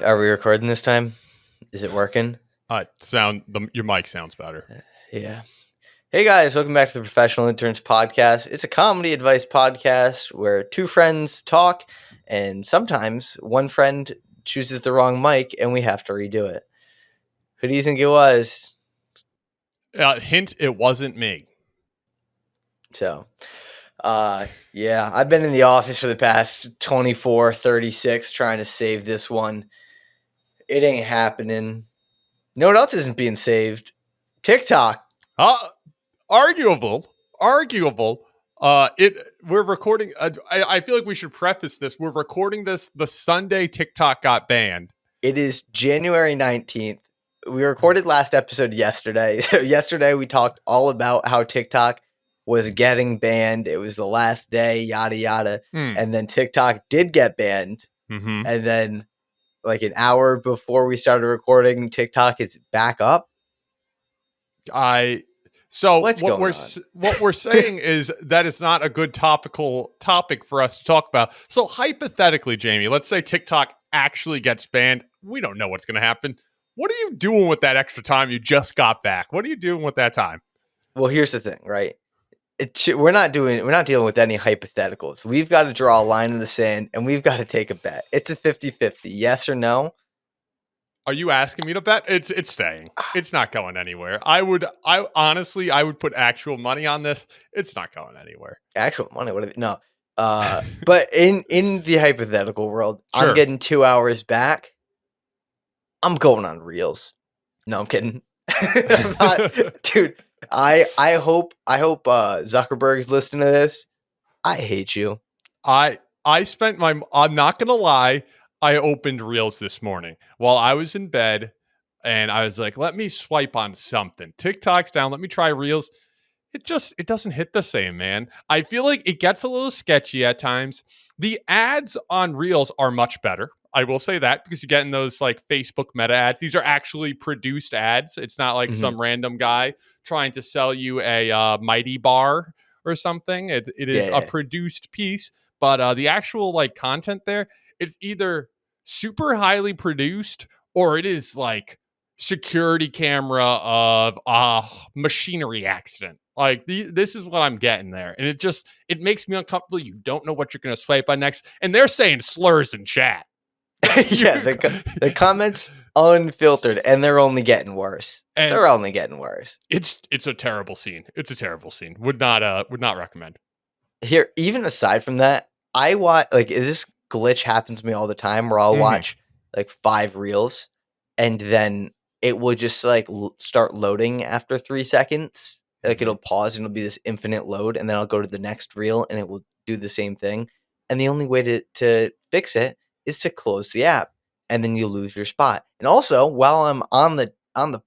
Are we recording this time? Is it working? Your mic sounds better. Yeah. Hey guys, welcome back to the Professional Interns Podcast. It's a comedy advice podcast where two friends talk, and sometimes one friend chooses the wrong mic, and we have to redo it. Who do you think it was? Hint: it wasn't me. So, yeah, I've been in the office for the past 36 trying to save this one. It ain't happening. You know what else isn't being saved? TikTok. Arguable. We're recording. I feel like we should preface this. We're recording this the Sunday TikTok got banned. It is January 19th. We recorded last episode yesterday. So yesterday we talked all about how TikTok was getting banned. It was the last day, yada, yada. And then TikTok did get banned. Mm-hmm. And then like an hour before we started recording, TikTok is back up. What we're saying is that it's not a good topic for us to talk about. So hypothetically, Jamie, let's say TikTok actually gets banned. We don't know what's going to happen. What are you doing with that extra time you just got back? What are you doing with that time? Well, here's the thing, right? We're not dealing with any hypotheticals. We've got to draw a line in the sand, and we've got to take a bet. It's a 50-50, yes or no. Are you asking me to bet? It's staying. It's not going anywhere. I would put actual money on this. It's not going anywhere. Actual money? No. But in the hypothetical world, sure. I'm getting 2 hours back. I'm going on Reels. No, I'm kidding. I'm not, dude. I hope Zuckerberg's listening to this. I hate you. I'm not gonna lie. I opened Reels this morning while I was in bed, and I was like, let me swipe on something. TikTok's down. Let me try Reels. It doesn't hit the same, man. I feel like it gets a little sketchy at times. The ads on Reels are much better. I will say that, because you're getting those like Facebook meta ads. These are actually produced ads. It's not like some random guy trying to sell you a Mighty Bar or something. It is a produced piece, but the actual like content there, it's either super highly produced or it is like security camera of a machinery accident. Like this is what I'm getting there. And it makes me uncomfortable. You don't know what you're going to swipe on next. And they're saying slurs in chat. Yeah, the comments unfiltered, and they're only getting worse. They're only getting worse. It's a terrible scene. It's a terrible scene. Would not recommend. Here, even aside from that, I watch this glitch happens to me all the time where I'll watch like 5 reels, and then it will just like start loading after 3 seconds. Like it'll pause and it'll be this infinite load, and then I'll go to the next reel and it will do the same thing. And the only way to fix it is to close the app, and then you lose your spot. And also, while I'm on the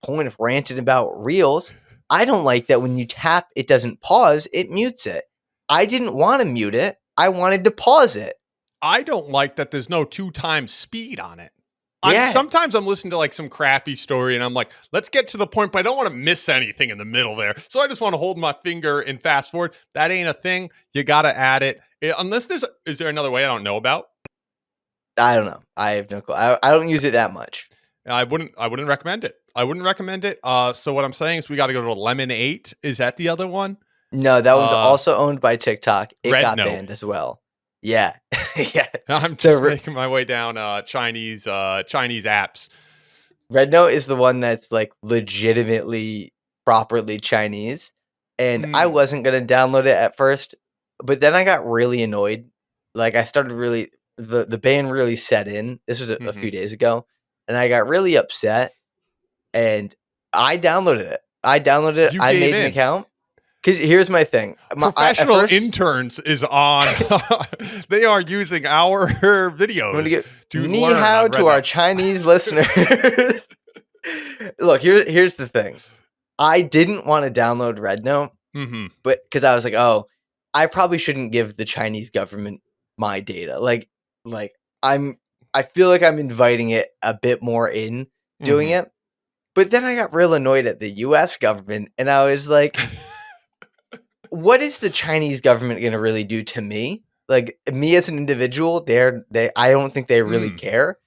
point of ranting about Reels, I don't like that when you tap, it doesn't pause, it mutes it. I didn't want to mute it. I wanted to pause it. I don't like that there's no 2x speed on it. Yeah. Sometimes I'm listening to like some crappy story and I'm like, let's get to the point, but I don't want to miss anything in the middle there. So I just want to hold my finger and fast forward. That ain't a thing. You got to add it. Unless is there another way I don't know about? I don't know. I have no clue. I don't use it that much. I wouldn't recommend it. So what I'm saying is we got to go to Lemon 8. Is that the other one? No, that one's also owned by TikTok. It got Note. banned as well. Yeah. Yeah. I'm just making my way down Chinese apps. Red Note is the one that's like legitimately properly Chinese. And I wasn't going to download it at first, but then I got really annoyed. Like I started really the ban really set in. This was a few days ago, and I got really upset, and I downloaded it. I made an account. Because here's my thing. Professional Interns is on. They are using our videos to ni hao to our Chinese listeners. Look, here's the thing. I didn't want to download Red Note, but because I was like, oh, I probably shouldn't give the Chinese government my data. Like I feel like I'm inviting it a bit more in doing it. But then I got real annoyed at the U.S. government, and I was like, what is the Chinese government going to really do to me? Like me as an individual, I don't think they really care.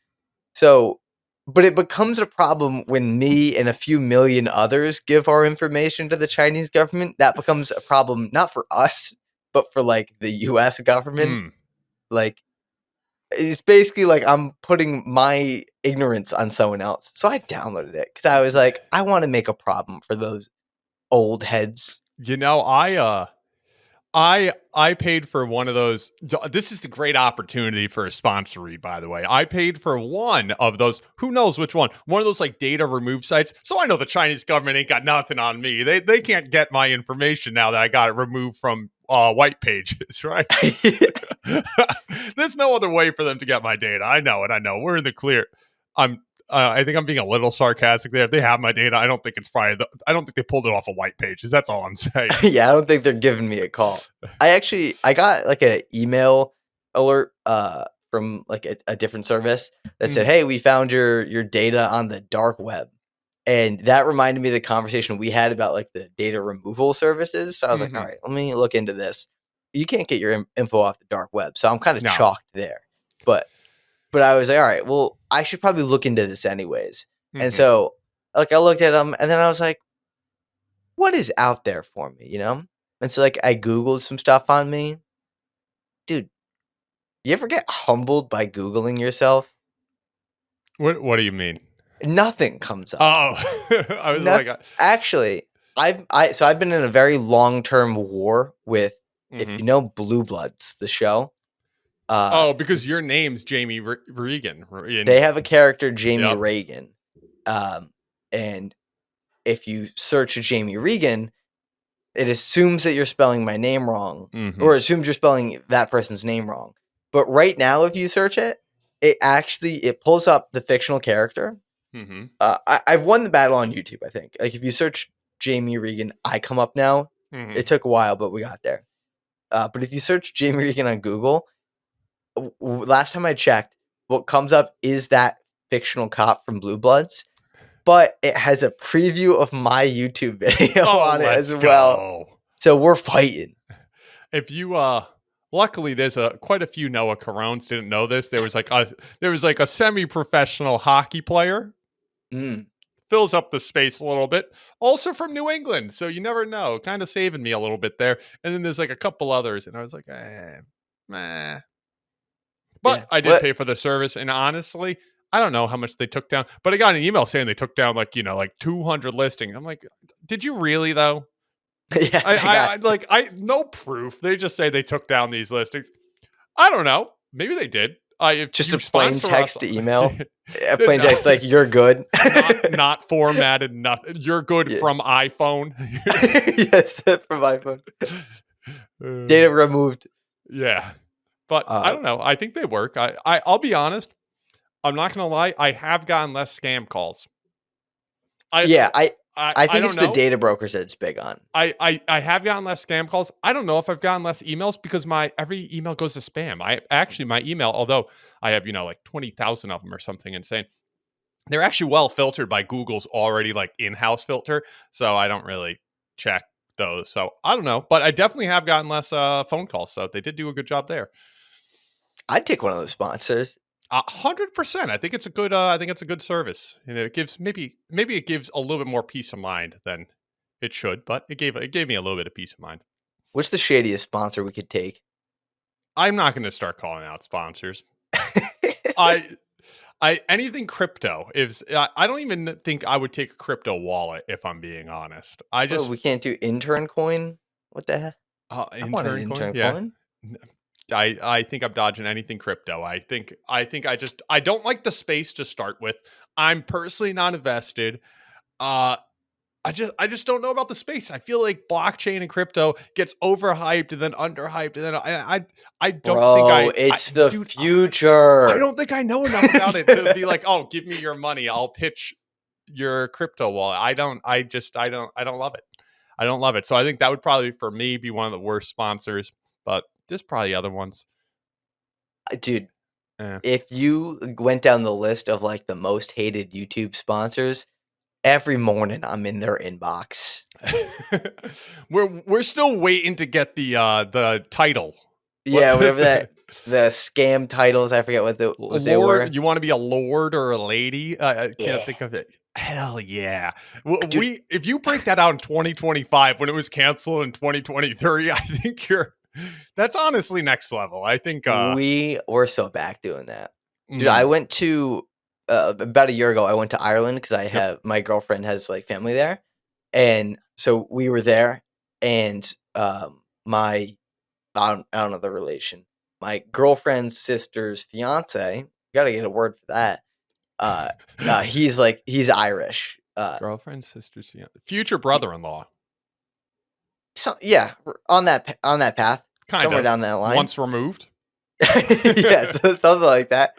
So But it becomes a problem when me and a few million others give our information to the Chinese government. That becomes a problem not for us, but for like the US government. Like it's basically like I'm putting my ignorance on someone else. So I downloaded it because I was like, I want to make a problem for those old heads. You know, I paid for one of those. This is the great opportunity for a sponsor read, by the way. I paid for one of those. Who knows which one? One of those like data remove sites. So I know the Chinese government ain't got nothing on me. They can't get my information now that I got it removed from white pages, right? There's no other way for them to get my data. I know it. I know. We're in the clear. I think I'm being a little sarcastic there. If they have my data, I don't think it's probably. I don't think they pulled it off of white pages. That's all I'm saying. Yeah, I don't think they're giving me a call. I got like an email alert from like a different service that said, "Hey, we found your data on the dark web," and that reminded me of the conversation we had about like the data removal services. So I was like, "All right, let me look into this." You can't get your info off the dark web, so I'm kind of chalked there. But I was like, all right, well, I should probably look into this anyways. And so, like, I looked at them, and then I was like, what is out there for me, you know? And so, like, I Googled some stuff on me. Dude, you ever get humbled by Googling yourself? What do you mean? Nothing comes up. Oh, I was like, actually, I've been in a very long-term war with, if you know Blue Bloods, the show. Because your name's Jamie Regan. They have a character, Jamie Regan. And if you search Jamie Regan, it assumes that you're spelling my name wrong, or assumes you're spelling that person's name wrong. But right now, if you search it, it pulls up the fictional character. I've won the battle on YouTube, I think. Like if you search Jamie Regan, I come up now. It took a while, but we got there. But if you search Jamie Regan on Google, last time I checked, what comes up is that fictional cop from Blue Bloods, but it has a preview of my YouTube video on it as well. So we're fighting. If you luckily there's quite a few Noah Carons didn't know this. There was like a semi-professional hockey player. Fills up the space a little bit. Also from New England, so you never know. Kind of saving me a little bit there. And then there's like a couple others, and I was like, meh. But I did pay for the service, and honestly, I don't know how much they took down. But I got an email saying they took down like 200 listings. I'm like, did you really though? Yeah, I no proof. They just say they took down these listings. I don't know. Maybe they did. Just a plain text email. A plain text like you're good. not formatted. Nothing. You're good from iPhone. Yes, from iPhone. Data removed. Yeah. But I don't know. I think they work. I'll be honest. I'm not going to lie. I have gotten less scam calls. I think it's the data brokers that it's big on. I have gotten less scam calls. I don't know if I've gotten less emails because every email goes to spam. My email, although I have, like 20,000 of them or something insane, they're actually well filtered by Google's already like in-house filter. So I don't really check those. So I don't know, but I definitely have gotten less phone calls. So they did do a good job there. I'd take one of those sponsors. 100%. I think it's a good. I think it's a good service. It gives maybe it gives a little bit more peace of mind than it should, but it gave me a little bit of peace of mind. What's the shadiest sponsor we could take? I'm not going to start calling out sponsors. Anything crypto is. I don't even think I would take a crypto wallet if I'm being honest. We can't do intern coin. What the heck? Intern coin. I think I'm dodging anything crypto. I think I don't like the space to start with. I'm personally not invested. I just don't know about the space. I feel like blockchain and crypto gets overhyped and then underhyped, and then I don't think it's the future. I don't think I know enough about it to be like, oh, give me your money. I'll pitch your crypto wallet. I don't love it. I don't love it. So I think that would probably for me be one of the worst sponsors, but there's probably other ones. Dude, if you went down the list of like the most hated YouTube sponsors, every morning I'm in their inbox. We're still waiting to get the title. Yeah, whatever that the scam titles. I forget what they were. Lord, you want to be a lord or a lady? I can't Yeah, think of it. Hell yeah. dude. If you break that out in 2025 when it was canceled in 2023, I think that's honestly next level. I think We were so back doing that. Dude, I mhm. went to about a year ago, I went to Ireland because I Yep. have my girlfriend has like family there. And so we were there and my I don't know the relation. My girlfriend's sister's fiance, gotta get a word for that. Uh he's Irish. Girlfriend, sister's fiance, future brother-in-law. So yeah, on that path, Kind somewhere of. down that line. Once removed. Yeah, so something like that.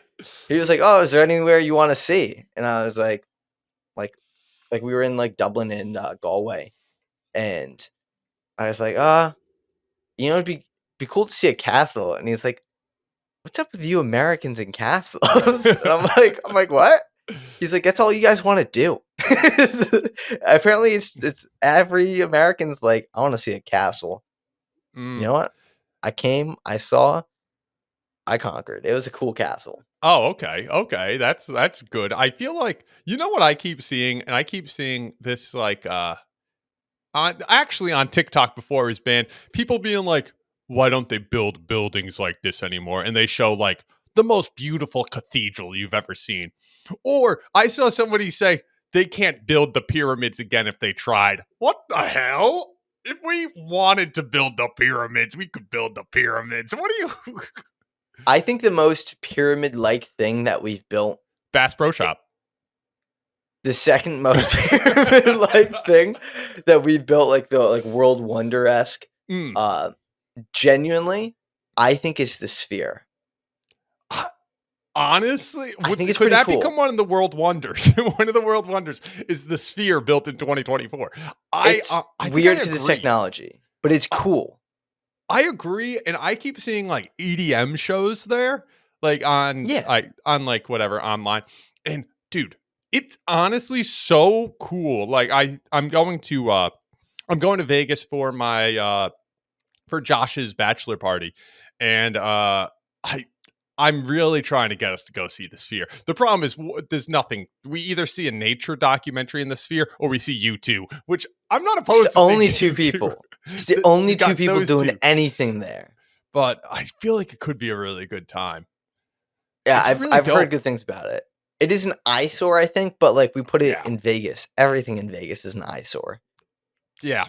He was like, "Oh, is there anywhere you want to see?" And I was like, we were in like Dublin and Galway, and I was like, it'd be cool to see a castle." And he's like, "What's up with you Americans and castles?" And I'm like, what? He's like, "That's all you guys want to do." Apparently, it's every American's like, "I want to see a castle." You Mm. know what? I came, I saw, I conquered. It was a cool castle. Oh, okay. Okay. That's good. I feel like you know what I keep seeing, and I keep seeing this like on TikTok before it was banned, people being like, why don't they build buildings like this anymore? And they show like the most beautiful cathedral you've ever seen. Or I saw somebody say they can't build the pyramids again if they tried. What the hell? If we wanted to build the pyramids, we could build the pyramids. What do you I think the most pyramid-like thing that we've built, Bass Pro i- Shop. the second most pyramid-like thing that we've built, like the like world wonder-esque, Mm. uh, genuinely, I think it's the sphere. Honestly, I think it's could pretty that cool. become one of the world wonders? One of the world wonders is the sphere built in 2024. It's I think weird I because it's agree. technology, but it's I, cool. I agree, and I keep seeing like EDM shows there, like Yeah, on like whatever online. And dude, it's honestly so cool. Like I'm going to Vegas for my for Josh's bachelor party, and I I'm really trying to get us to go see the Sphere. The problem is there's nothing. We either see a nature documentary in the Sphere or we see U2, which I'm not it's the opposed to seeing only two U2. people. It's the only You two got people those doing two, anything there. but I feel like it could be a really good time. Yeah, It's really I've heard dope. good things about it. It is an eyesore, I think, but like we put it Yeah, in Vegas. Everything in Vegas is an eyesore. yeah,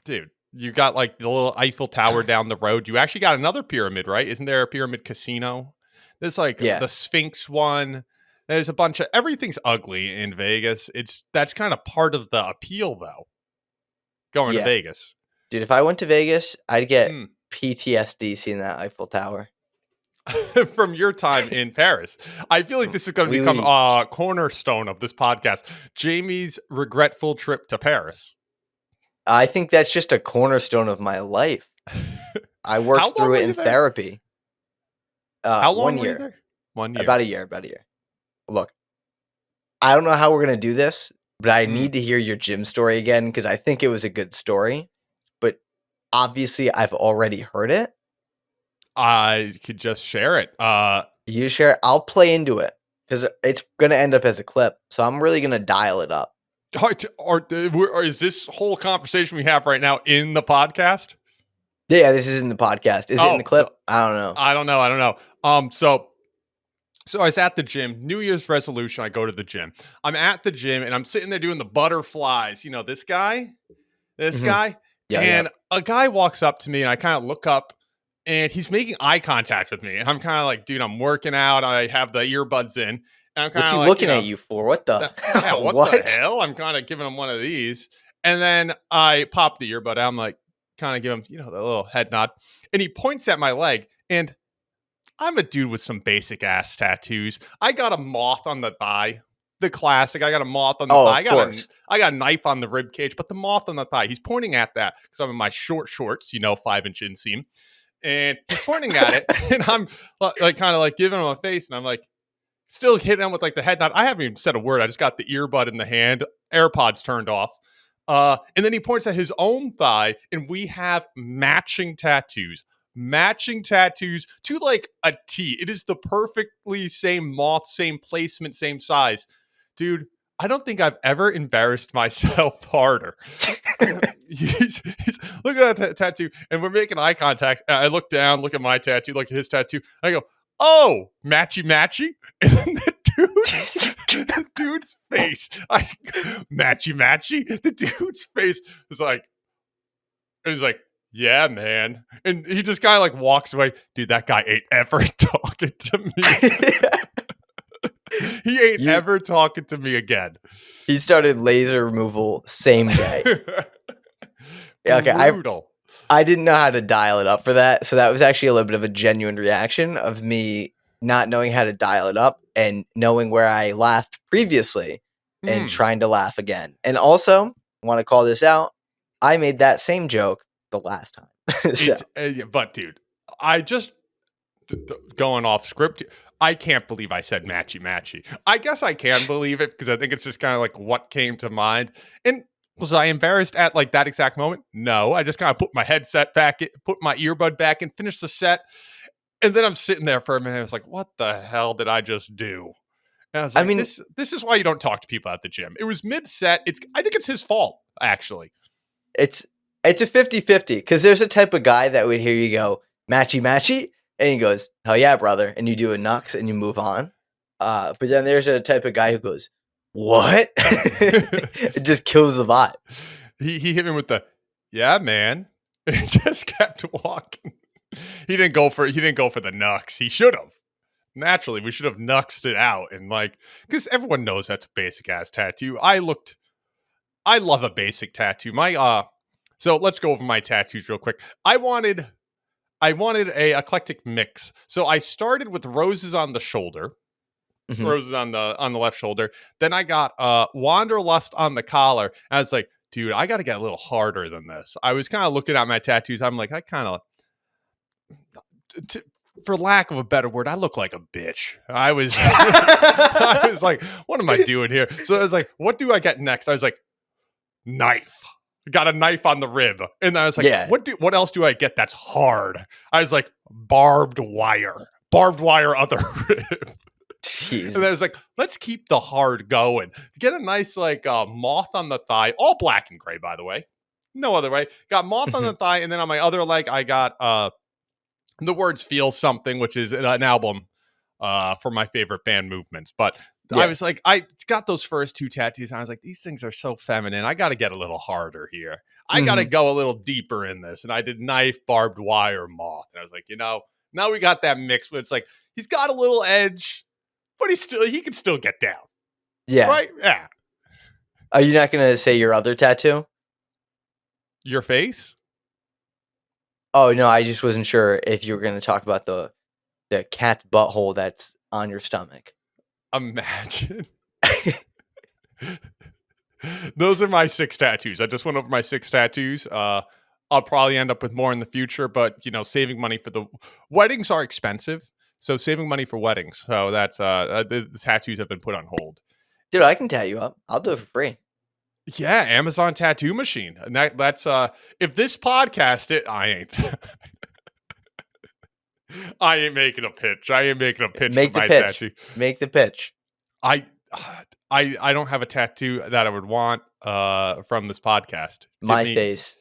dude. You got like the little Eiffel Tower down the road. You actually got another pyramid, right? Isn't there a pyramid casino? There's like Yeah, the Sphinx one. There's a bunch of everything's ugly in Vegas. That's kind of part of the appeal, though. Going to yeah, Vegas. dude. If I went to Vegas, I'd get Mm. PTSD seeing that Eiffel Tower. From your time in Paris. I feel like this is going to become We a cornerstone of this podcast. Jamie's regretful trip to Paris. I think that's just a cornerstone of my life. I How worked long through were it you in there? therapy. How long One were you year, there? 1 year. about a year. Look, I don't know how we're gonna do this, but I Mm. need to hear your gym story again because I think it was a good story. But obviously, I've already heard it. I could just share it. You share. I'll play into it because it's gonna end up as a clip. So I'm really gonna dial it up. Or is this whole conversation we have right now in the podcast? Yeah, this is in the podcast. Is it in the Oh, clip? I don't know. I don't know. I don't know. So I was at the gym. New Year's resolution. I go to the gym. I'm at the gym and I'm sitting there doing the butterflies. You know this Mhm. guy, Yeah, yeah. and a guy walks up to me, and I kind of look up, and he's making eye contact with me, and I'm kind of like, dude, I'm working out. I have the earbuds in, and I'm kind What's of he like, looking at you for? What the? yeah, what the What? hell? I'm kind of giving him one of these. And then I pop the earbud out. I'm like, kind of give him, the little head nod. And he points at my leg. And I'm a dude with some basic ass tattoos. I got a moth on the thigh. The classic. I got a moth on the Oh, thigh. of course. I got a knife on the rib cage, but the moth on the thigh. He's pointing at that because I'm in my short shorts, 5-inch inseam. And he's pointing at it. And I'm like kind of like giving him a face. And I'm like, still hitting him with like the head nod. I haven't even said a word. I just got the earbud in the hand, AirPods turned off. And then he points at his own thigh, and we have matching tattoos, matching tattoos to like a T. It is the perfectly same moth, same placement, same size. Dude, I don't think I've ever embarrassed myself harder. he's looking at that tattoo and we're making eye contact. And I look down, look at my tattoo, look at his tattoo. I go, oh, matchy matchy. And then the dude's face, matchy matchy. The dude's face was like, he's like, yeah, man. And he just kind of like walks away. Dude, that guy ain't ever talking to me. He ain't ever talking to me again. He started laser removal same day. Yeah, okay, Brutal. I didn't know how to dial it up for that. So that was actually a little bit of a genuine reaction of me not knowing how to dial it up and knowing where I laughed previously and trying to laugh again. And also, I want to call this out. I made that same joke the last time. So. But dude, I just going off script. I can't believe I said matchy matchy. I guess I can believe it because I think it's just kind of like what came to mind. And was I embarrassed at like that exact moment? No, I just kind of put my headset back, put my earbud back and finished the set. And then I'm sitting there for a minute. I was like, what the hell did I just do? And I was like, this is why you don't talk to people at the gym. It was mid-set. I think it's his fault, actually. It's a 50-50 because there's a type of guy that would hear you go, matchy matchy, and he goes, hell yeah, brother. And you do a nux and you move on. But then there's a type of guy who goes, what? It just kills the vibe. He hit me with the, yeah, man. And just kept walking. He didn't go for the nux. He should have. Naturally, we should have nuxed it out and like, because everyone knows that's a basic ass tattoo. I love a basic tattoo. So let's go over my tattoos real quick. I wanted a eclectic mix. So I started with roses on the shoulder, roses on the left shoulder. Then I got Wanderlust on the collar. And I was like, dude, I got to get a little harder than this. I was kind of looking at my tattoos. I'm like, I kind of, for lack of a better word, I look like a bitch. I was, I was like, what am I doing here? So I was like, what do I get next? I was like, knife. Got a knife on the rib. And then I was like, what else do I get that's hard? I was like, barbed wire other rib. Jeez. And then I was like, let's keep the hard going. Get a nice like moth on the thigh, all black and gray, by the way. No other way. Got moth on the thigh, and then on my other leg, I got The Words Feel Something, which is an album for my favorite band Movements. But I was like, I got those first two tattoos, and I was like, these things are so feminine. I got to get a little harder here. I got to go a little deeper in this. And I did knife, barbed wire, moth. And I was like, now we got that mix. But it's like, he's got a little edge, but he can still get down. Yeah. Right? Yeah. Are you not going to say your other tattoo? Your face? Oh, no, I just wasn't sure if you were going to talk about the cat's butthole that's on your stomach. Imagine. Those are my 6 tattoos. I just went over my 6 tattoos. I'll probably end up with more in the future, but saving money for the weddings are expensive. So saving money for weddings. So that's the tattoos have been put on hold. Dude, I can tat you up. I'll do it for free. Yeah, Amazon tattoo machine. And that's if this podcast I ain't. I ain't making a pitch. Make for my the pitch. tattoo. Make the pitch. I don't have a tattoo that I would want from this podcast. My face.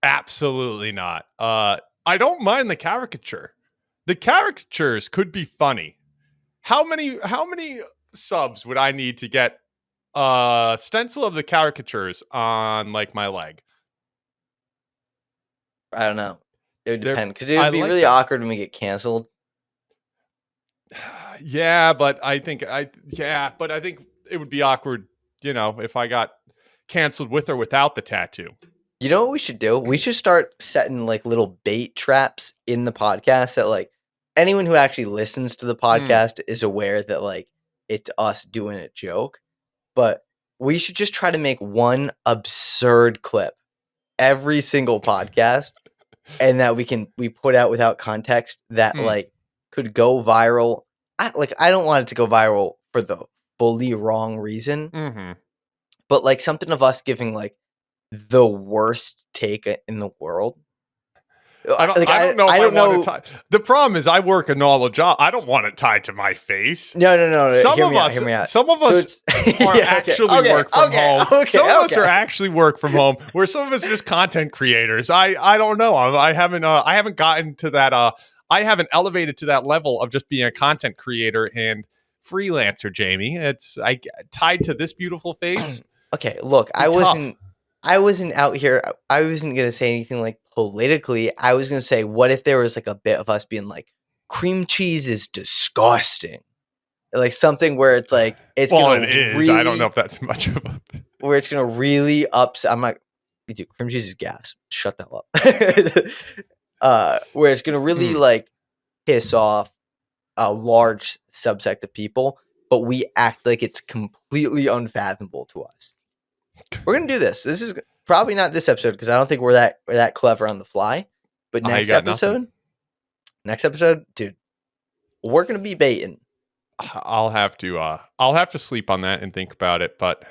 Absolutely not. I don't mind the caricature. The caricatures could be funny. How many subs would I need to get stencil of the caricatures on like my leg? I don't know. It would depend because it would be really awkward when we get canceled. Yeah, but I think it would be awkward, if I got canceled with or without the tattoo. You know what we should do? We should start setting like little bait traps in the podcast that like anyone who actually listens to the podcast is aware that like it's us doing a joke. But we should just try to make one absurd clip every single podcast and that we put out without context that like could go viral. I don't want it to go viral for the fully wrong reason, but like something of us giving like the worst take in the world. I don't know if I want it tied. The problem is I work a normal job. I don't want it tied to my face. No. Some Hear of me us out. are actually work from home. Some of us are actually work from home, where some of us are just content creators. I don't know. I haven't gotten to that. I haven't elevated to that level of just being a content creator and freelancer, Jamie. It's tied to this beautiful face. Okay, look, I wasn't out here. I wasn't gonna say anything like politically. I was gonna say, what if there was like a bit of us being like, cream cheese is disgusting, like something where it's like it's gonna it is. really, I don't know if that's much of a where it's gonna really upset. I'm like, dude, cream cheese is gas. Shut that up. Where it's gonna really like piss off a large subsect of people, but we act like it's completely unfathomable to us. We're gonna do this. This is probably not this episode because I don't think we're that clever on the fly. But next episode, dude, we're gonna be baiting. I'll have to sleep on that and think about it. But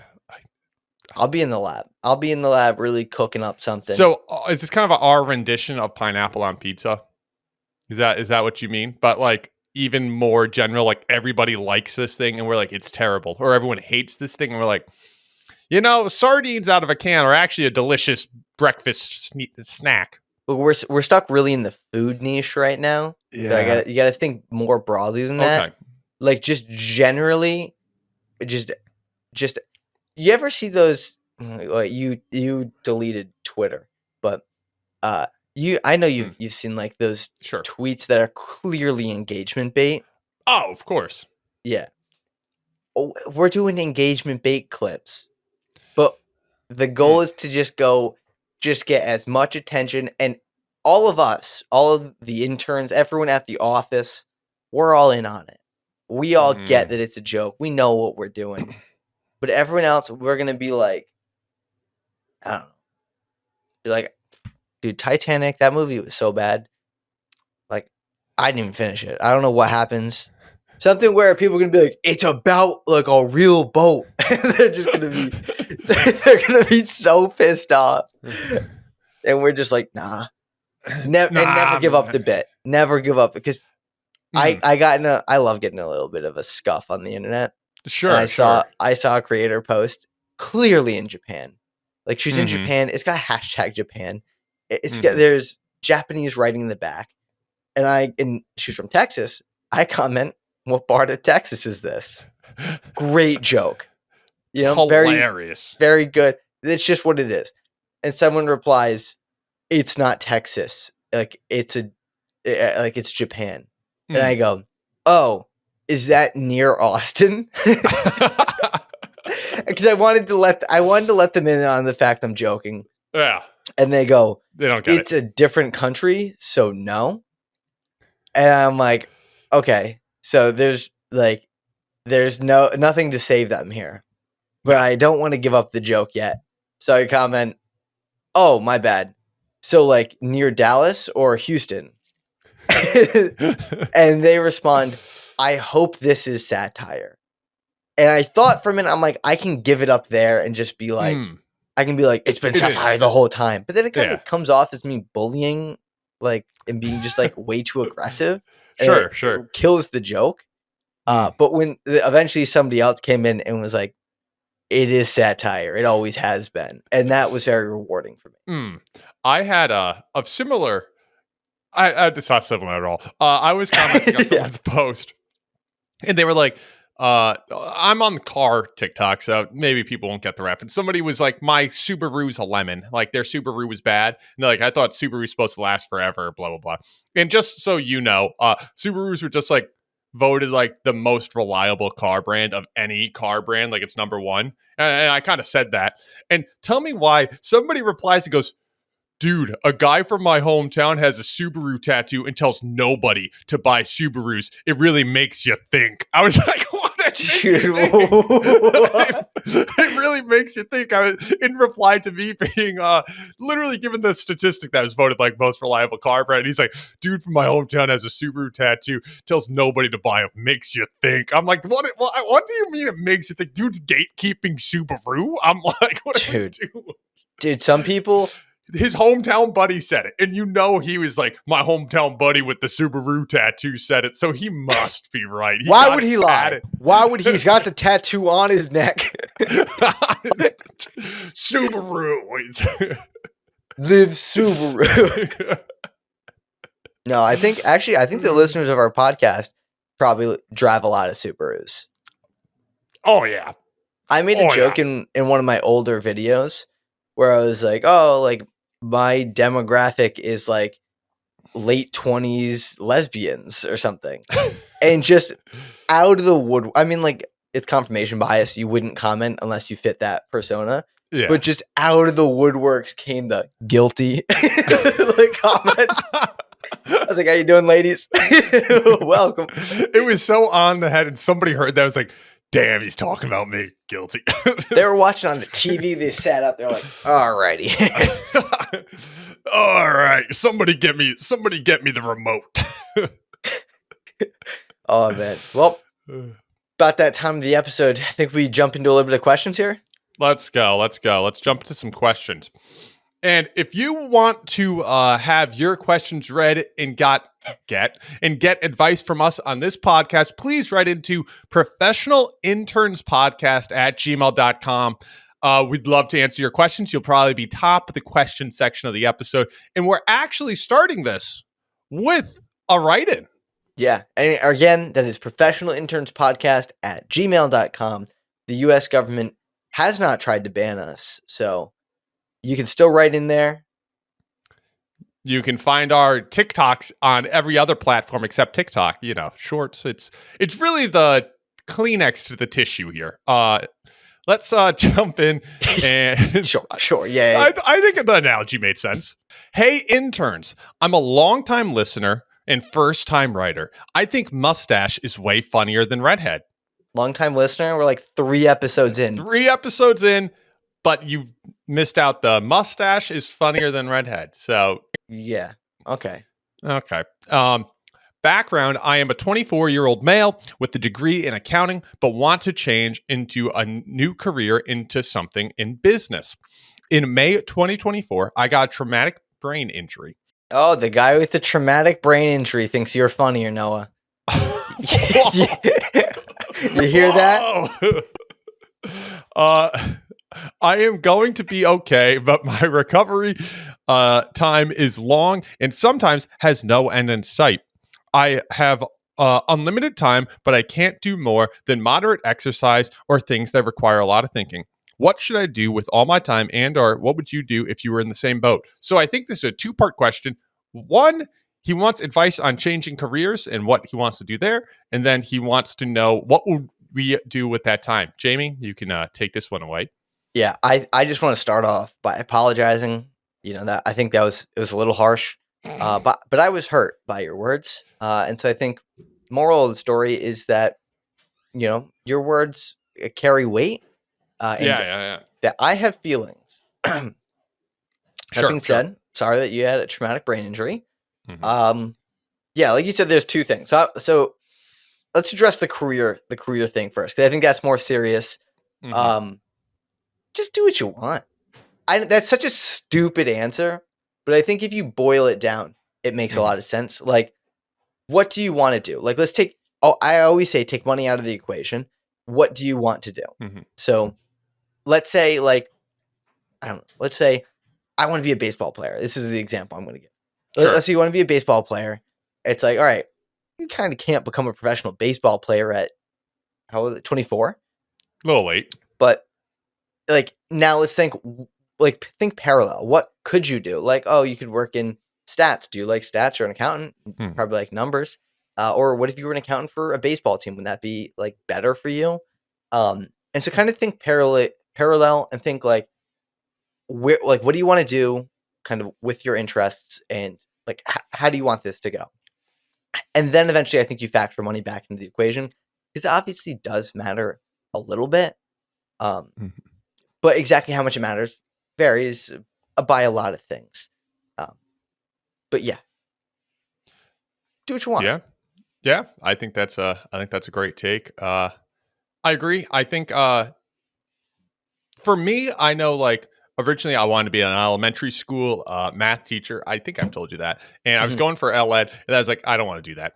I'll be in the lab. I'll be in the lab, really cooking up something. So is this kind of our rendition of pineapple on pizza? Is that what you mean? But like even more general, like everybody likes this thing and we're like it's terrible, or everyone hates this thing and we're like, sardines out of a can are actually a delicious breakfast snack. But we're stuck really in the food niche right now. Yeah, you gotta think more broadly than that. Okay. Like just generally, just you ever see those? You deleted Twitter, but I know you've seen like those tweets that are clearly engagement bait. Oh, of course. Yeah, we're doing engagement bait clips. But the goal is to just get as much attention, and all of the interns, everyone at the office, we're all in on it. We all get that it's a joke. We know what we're doing. But everyone else, we're going to be like, I don't know. Be like, dude, Titanic, that movie was so bad. Like, I didn't even finish it. I don't know what happens. Something where people are gonna be like, it's about like a real boat. They're gonna be so pissed off. And we're just like, nah. Never give up the bit. Never give up, because I love getting a little bit of a scuff on the internet. Sure. And I saw a creator post clearly in Japan. Like she's in Japan. It's got hashtag Japan. There's Japanese writing in the back. And she's from Texas. I comment, what part of Texas is this? Great joke. Hilarious. Very, very good. It's just what it is. And someone replies, it's not Texas. Like it's Japan. And I go, oh, is that near Austin? Because I wanted to let them in on the fact I'm joking. Yeah. And they go, they don't get it. It's a different country, so no. And I'm like, okay. So there's nothing to save them here, but I don't want to give up the joke yet. So I comment, oh, my bad. So like near Dallas or Houston? And they respond, I hope this is satire. And I thought for a minute, I'm like, I can give it up there and just be like, it's been satire the whole time. But then it kind of comes off as me bullying, like, and being just like way too aggressive. Sure. It kills the joke. But when eventually somebody else came in and was like, it is satire. It always has been. And that was very rewarding for me. I had a similar, it's not similar at all. I was commenting on someone's post and they were like, I'm on the car TikTok, so maybe people won't get the reference. Somebody was like, my Subaru's a lemon. Like their Subaru was bad. And they're like, I thought Subaru was supposed to last forever, blah, blah, blah. And just so you know, Subarus were just like voted like the most reliable car brand of any car brand. Like it's number one. And I kind of said that. And tell me why somebody replies and goes, dude, a guy from my hometown has a Subaru tattoo and tells nobody to buy Subarus. It really makes you think. I was like, what? It really makes you think. I was in reply to me being literally given the statistic that was voted like most reliable car brand. He's like, dude from my hometown has a Subaru tattoo, tells nobody to buy it, makes you think. I'm like, what do you mean it makes you think? Dude's gatekeeping Subaru? I'm like, what are you doing? Dude, some people his hometown buddy said it. And he was like, my hometown buddy with the Subaru tattoo said it. So he must be right. Why would he lie? Why would he's got the tattoo on his neck? Subaru. Live Subaru. No, I think the listeners of our podcast probably drive a lot of Subarus. Oh, yeah. I made a joke in one of my older videos where I was like, oh, like my demographic is like late 20s lesbians or something. And just out of the wood, I mean, like it's confirmation bias. You wouldn't comment unless you fit that persona. Yeah. But just out of the woodworks came the guilty like comments. I was like, how you doing, ladies? Welcome. It was so on the head, and somebody heard that. I was like, damn, he's talking about me. Guilty. They were watching on the TV. They sat up. They're like, alrighty. All right. Somebody get me the remote. Oh, man. Well, about that time of the episode, I think we jump into a little bit of questions here. Let's go. Let's jump into some questions. And if you want to have your questions read and get advice from us on this podcast, please write into ProfessionalInternsPodcast at gmail.com. We'd love to answer your questions. You'll probably be top of the question section of the episode. And we're actually starting this with a write-in. Yeah. And again, that is ProfessionalInternsPodcast at gmail.com. The U.S. government has not tried to ban us, so you can still write in there. You can find our TikToks on every other platform except TikTok. Shorts. It's really the Kleenex to the tissue here. Let's jump in and sure. Yeah. I think the analogy made sense. Hey, interns, I'm a longtime listener and first-time writer. I think mustache is way funnier than redhead. Long-time listener? We're like 3 episodes in. 3 episodes in, but you've missed out the mustache is funnier than redhead. So yeah. Okay. Background, I am a 24-year-old male with a degree in accounting, but want to change into a new career into something in business. In May 2024, I got a traumatic brain injury. Oh, the guy with the traumatic brain injury thinks you're funnier, Noah. You hear that? I am going to be okay, but my recovery time is long and sometimes has no end in sight. I have unlimited time, but I can't do more than moderate exercise or things that require a lot of thinking. What should I do with all my time, or what would you do if you were in the same boat? So I think this is a 2-part question. One, he wants advice on changing careers and what he wants to do there. And then he wants to know what would we do with that time. Jamie, you can take this one away. Yeah, I just want to start off by apologizing. That I think it was a little harsh, but I was hurt by your words. And so I think moral of the story is that, your words carry weight. Yeah. That I have feelings. That being said, sorry that you had a traumatic brain injury. Mm-hmm. Yeah, like you said, there's 2 things. So let's address the career thing first, because I think that's more serious. Mm-hmm. Just do what you want. That's such a stupid answer, but I think if you boil it down, it makes a lot of sense. Like, what do you want to do? Like, I always say take money out of the equation. What do you want to do? Mm-hmm. So let's say, like, I don't know. Let's say I want to be a baseball player. This is the example I'm going to give. Sure. Let's say you want to be a baseball player. It's like, all right, you kind of can't become a professional baseball player at, how old is it, 24? A little late. But, like, now let's think parallel. What could you do? Like, oh, you could work in stats. Do you like stats? You're an accountant. Probably like numbers. Or what if you were an accountant for a baseball team? Would that be, like, better for you? And so kind of think parallel and think, like, what do you want to do kind of with your interests, and like how do you want this to go? And then eventually I think you factor money back into the equation, because it obviously does matter a little bit. But exactly how much it matters varies by a lot of things. But yeah, do what you want. Yeah. I think that's a great take. I agree. I think for me, I know, like, originally I wanted to be an elementary school math teacher. I think I've told you that. And I was Mhm. going for LEd, and I was like, I don't want to do that.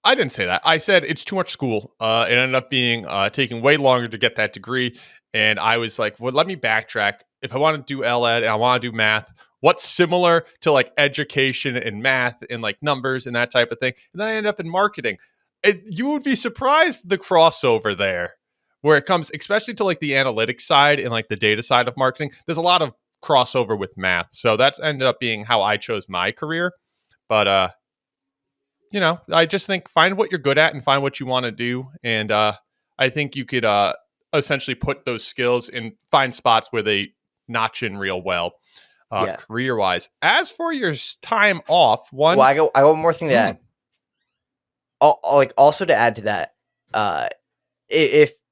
I didn't say that. I said it's too much school. It ended up being taking way longer to get that degree. And I was like, well, let me backtrack. If I want to do LEd and I want to do math, what's similar to like education and math and like numbers and that type of thing? And then I ended up in marketing. You would be surprised the crossover there where it comes, especially to like the analytics side and like the data side of marketing. There's a lot of crossover with math. So that's ended up being how I chose my career. But, I just think find what you're good at and find what you want to do. And I think you could essentially put those skills and find spots where they notch in real well, Yeah. career wise. As for your time off, Well, I got one more thing to add. Like also to add to that,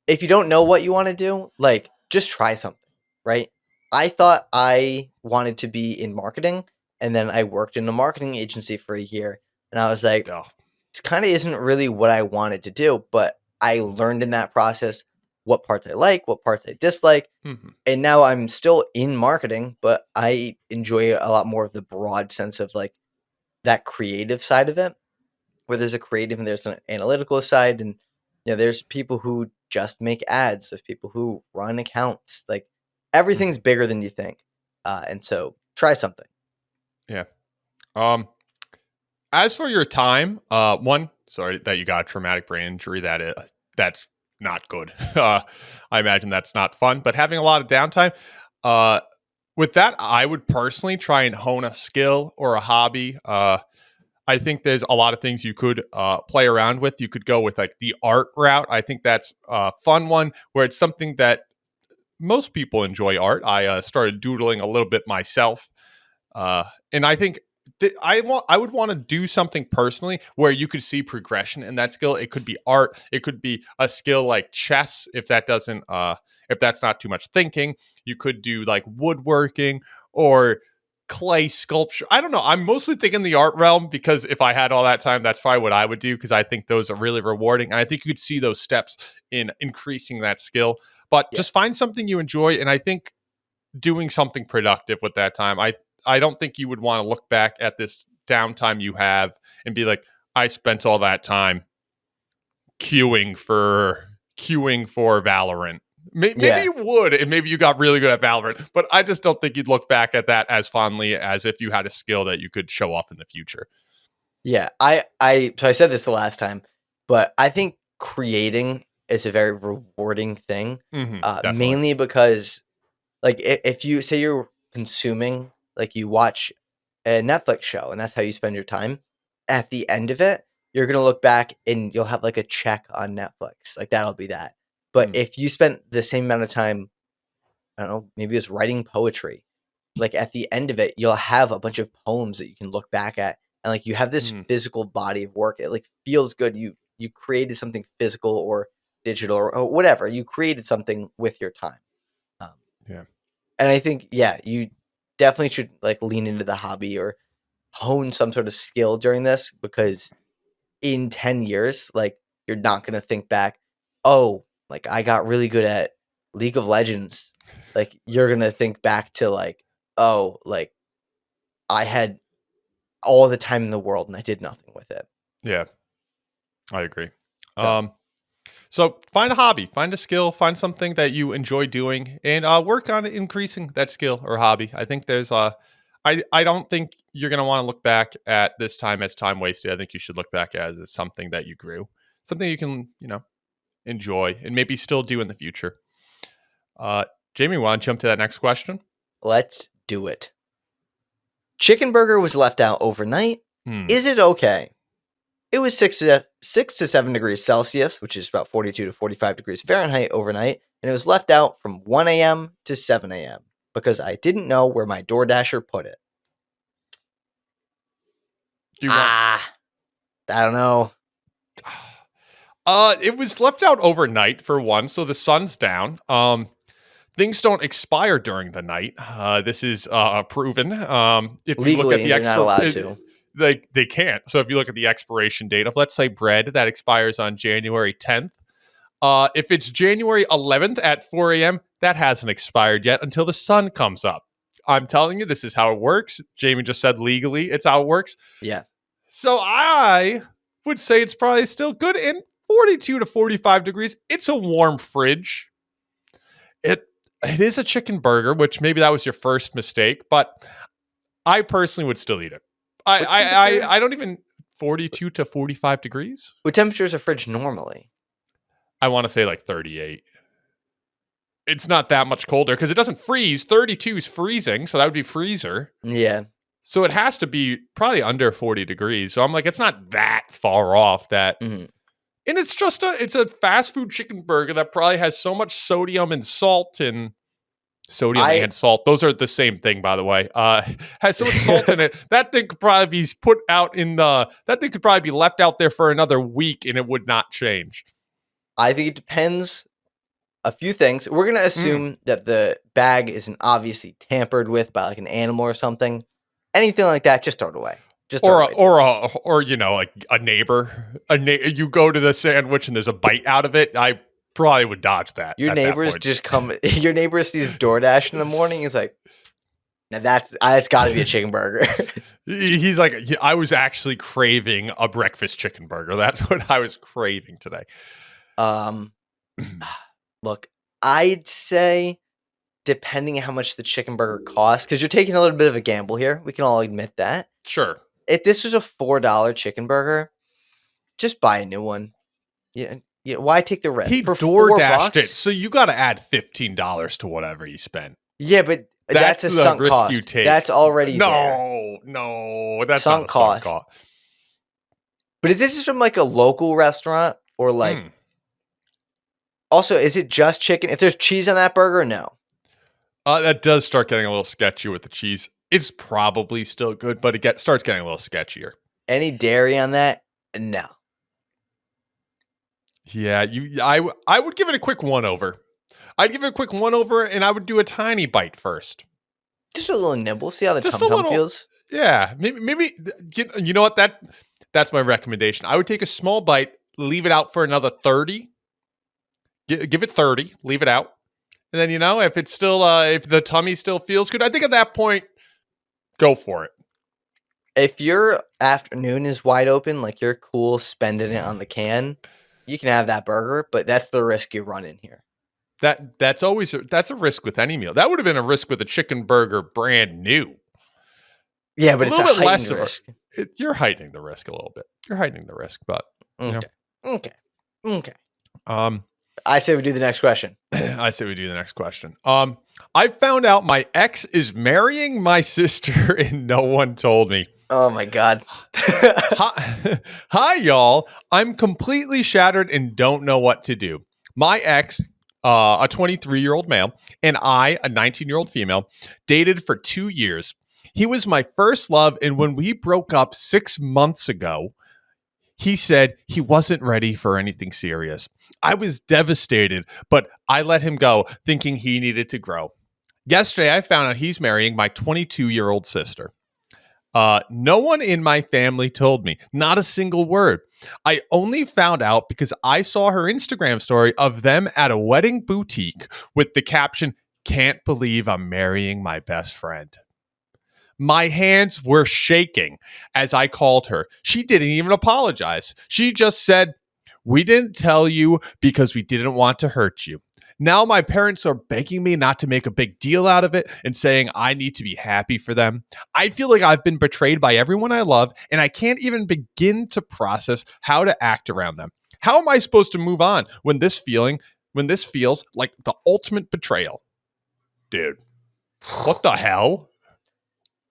if you don't know what you want to do, like just try something, right? I thought I wanted to be in marketing, and then I worked in a marketing agency for a year, and I was like, this kind of isn't really what I wanted to do, but I learned in that process what parts I like, what parts I dislike, and now I'm still in marketing, but I enjoy a lot more of the broad sense of like that creative side of it, where there's a creative and there's an analytical side, and there's people who just make ads, there's people who run accounts, like everything's bigger than you think, and so try something. Yeah. As for your time, sorry that you got a traumatic brain injury. That's not good. I imagine that's not fun. But having a lot of downtime, with that, I would personally try and hone a skill or a hobby. I think there's a lot of things you could play around with. You could go with like the art route. I think that's a fun one where it's something that most people enjoy art. I started doodling a little bit myself. And I think I would want to do something personally where you could see progression in that skill. It could be art. It could be a skill like chess. If that's not too much thinking, you could do like woodworking or clay sculpture. I don't know. I'm mostly thinking the art realm because if I had all that time, that's probably what I would do because I think those are really rewarding. And I think you could see those steps in increasing that skill. But just find something you enjoy. And I think doing something productive with that time. I don't think you would want to look back at this downtime you have and be like, I spent all that time queuing for Valorant. Maybe you would, and maybe you got really good at Valorant, but I just don't think you'd look back at that as fondly as if you had a skill that you could show off in the future. Yeah, I said this the last time, but I think creating is a very rewarding thing, mainly because like if you say you're consuming, like you watch a Netflix show and that's how you spend your time, at the end of it, you're going to look back and you'll have like a check on Netflix. Like that'll be that. But if you spent the same amount of time, I don't know, maybe it's writing poetry, like at the end of it, you'll have a bunch of poems that you can look back at. And like you have this physical body of work. It like feels good. You created something physical or digital or whatever. You created something with your time. And I think, you definitely should like lean into the hobby or hone some sort of skill during this, because in 10 years, like you're not going to think back, oh, like I got really good at League of Legends. Like you're going to think back to like, oh, like I had all the time in the world and I did nothing with it. Yeah, I agree. So find a hobby, find a skill, find something that you enjoy doing, and work on increasing that skill or hobby. I think there's I don't think you're going to want to look back at this time as time wasted. I think you should look back as something that you grew, something you can, enjoy and maybe still do in the future. Jamie, want to jump to that next question? Let's do it. Chicken burger was left out overnight. Is it okay? It was 6 to 7 degrees Celsius, which is about 42 to 45 degrees Fahrenheit overnight, and it was left out from 1 a.m. to 7 a.m. because I didn't know where my DoorDasher put it. I don't know. It was left out overnight for one, so the sun's down. Things don't expire during the night. This is proven. If legally, you look at the you're not allowed to. They can't. So if you look at the expiration date of, let's say, bread that expires on January 10th, If it's January 11th at 4 a.m., that hasn't expired yet until the sun comes up. I'm telling you, this is how it works. Jamie just said legally, it's how it works. Yeah. So I would say it's probably still good in 42 to 45 degrees. It's a warm fridge. It is a chicken burger, which maybe that was your first mistake, but I personally would still eat it. I don't even 42 to 45 degrees. What temperature is a fridge normally? I want to say like 38. It's not that much colder because it doesn't freeze. 32 is freezing, so that would be freezer. Yeah. So it has to be probably under 40 degrees. So I'm like, it's not that far off that. Mm-hmm. And it's just it's a fast food chicken burger that probably has so much sodium and salt and and salt. Those are the same thing, by the way. Has so much salt in it. That thing could probably be put out that thing could probably be left out there for another week and it would not change. I think it depends a few things. We're going to assume that the bag isn't obviously tampered with by like an animal or something. Anything like that, just throw it away. Or you know, like a neighbor. You go to the sandwich and there's a bite out of it. I probably would dodge that. Your neighbors just come. Your neighbor sees DoorDash in the morning. He's like, "Now that's got to be a chicken burger." He's like, I was actually craving a breakfast chicken burger. That's what I was craving today. Look, I'd say depending on how much the chicken burger costs, because you're taking a little bit of a gamble here. We can all admit that. Sure. If this was a $4 chicken burger, just buy a new one. Yeah. Why take the risk? He DoorDashed it, so you got to add $15 to whatever you spent. Yeah, but that's a sunk cost. You take. That's already there. No, that's sunk not a sunk cost. But is this from like a local restaurant or like? Also, is it just chicken? If there's cheese on that burger, no. That does start getting a little sketchy with the cheese. It's probably still good, but it starts getting a little sketchier. Any dairy on that? No. Yeah, I would give it a quick one-over. I'd give it a quick one-over, and I would do a tiny bite first. Just a little nibble. See how the tum-tum feels? Yeah. Maybe you know what? That's my recommendation. I would take a small bite, leave it out for another 30. Give it 30, leave it out. And then, you know, if it's still, if the tummy still feels good, I think at that point, go for it. If your afternoon is wide open, like you're cool spending it on the can, you can have that burger, but that's the risk you run in here. That's a risk with any meal. That would have been a risk with a chicken burger brand new. Yeah, but it's a heightened risk. You're heightening the risk a little bit. You're heightening the risk, but okay. You know. Okay. I say we do the next question. I found out my ex is marrying my sister and no one told me. Oh my God. Hi, y'all. I'm completely shattered and don't know what to do. My ex, a 23-year-old male, and I, a 19-year-old female, dated for 2 years. He was my first love, and when we broke up 6 months ago, he said he wasn't ready for anything serious. I was devastated, but I let him go, thinking he needed to grow. Yesterday, I found out he's marrying my 22-year-old sister. No one in my family told me, not a single word. I only found out because I saw her Instagram story of them at a wedding boutique with the caption, "Can't believe I'm marrying my best friend." My hands were shaking as I called her. She didn't even apologize. She just said, "We didn't tell you because we didn't want to hurt you." Now my parents are begging me not to make a big deal out of it and saying I need to be happy for them. I feel like I've been betrayed by everyone I love, and I can't even begin to process how to act around them. How am I supposed to move on when this feels like the ultimate betrayal? Dude, what the hell?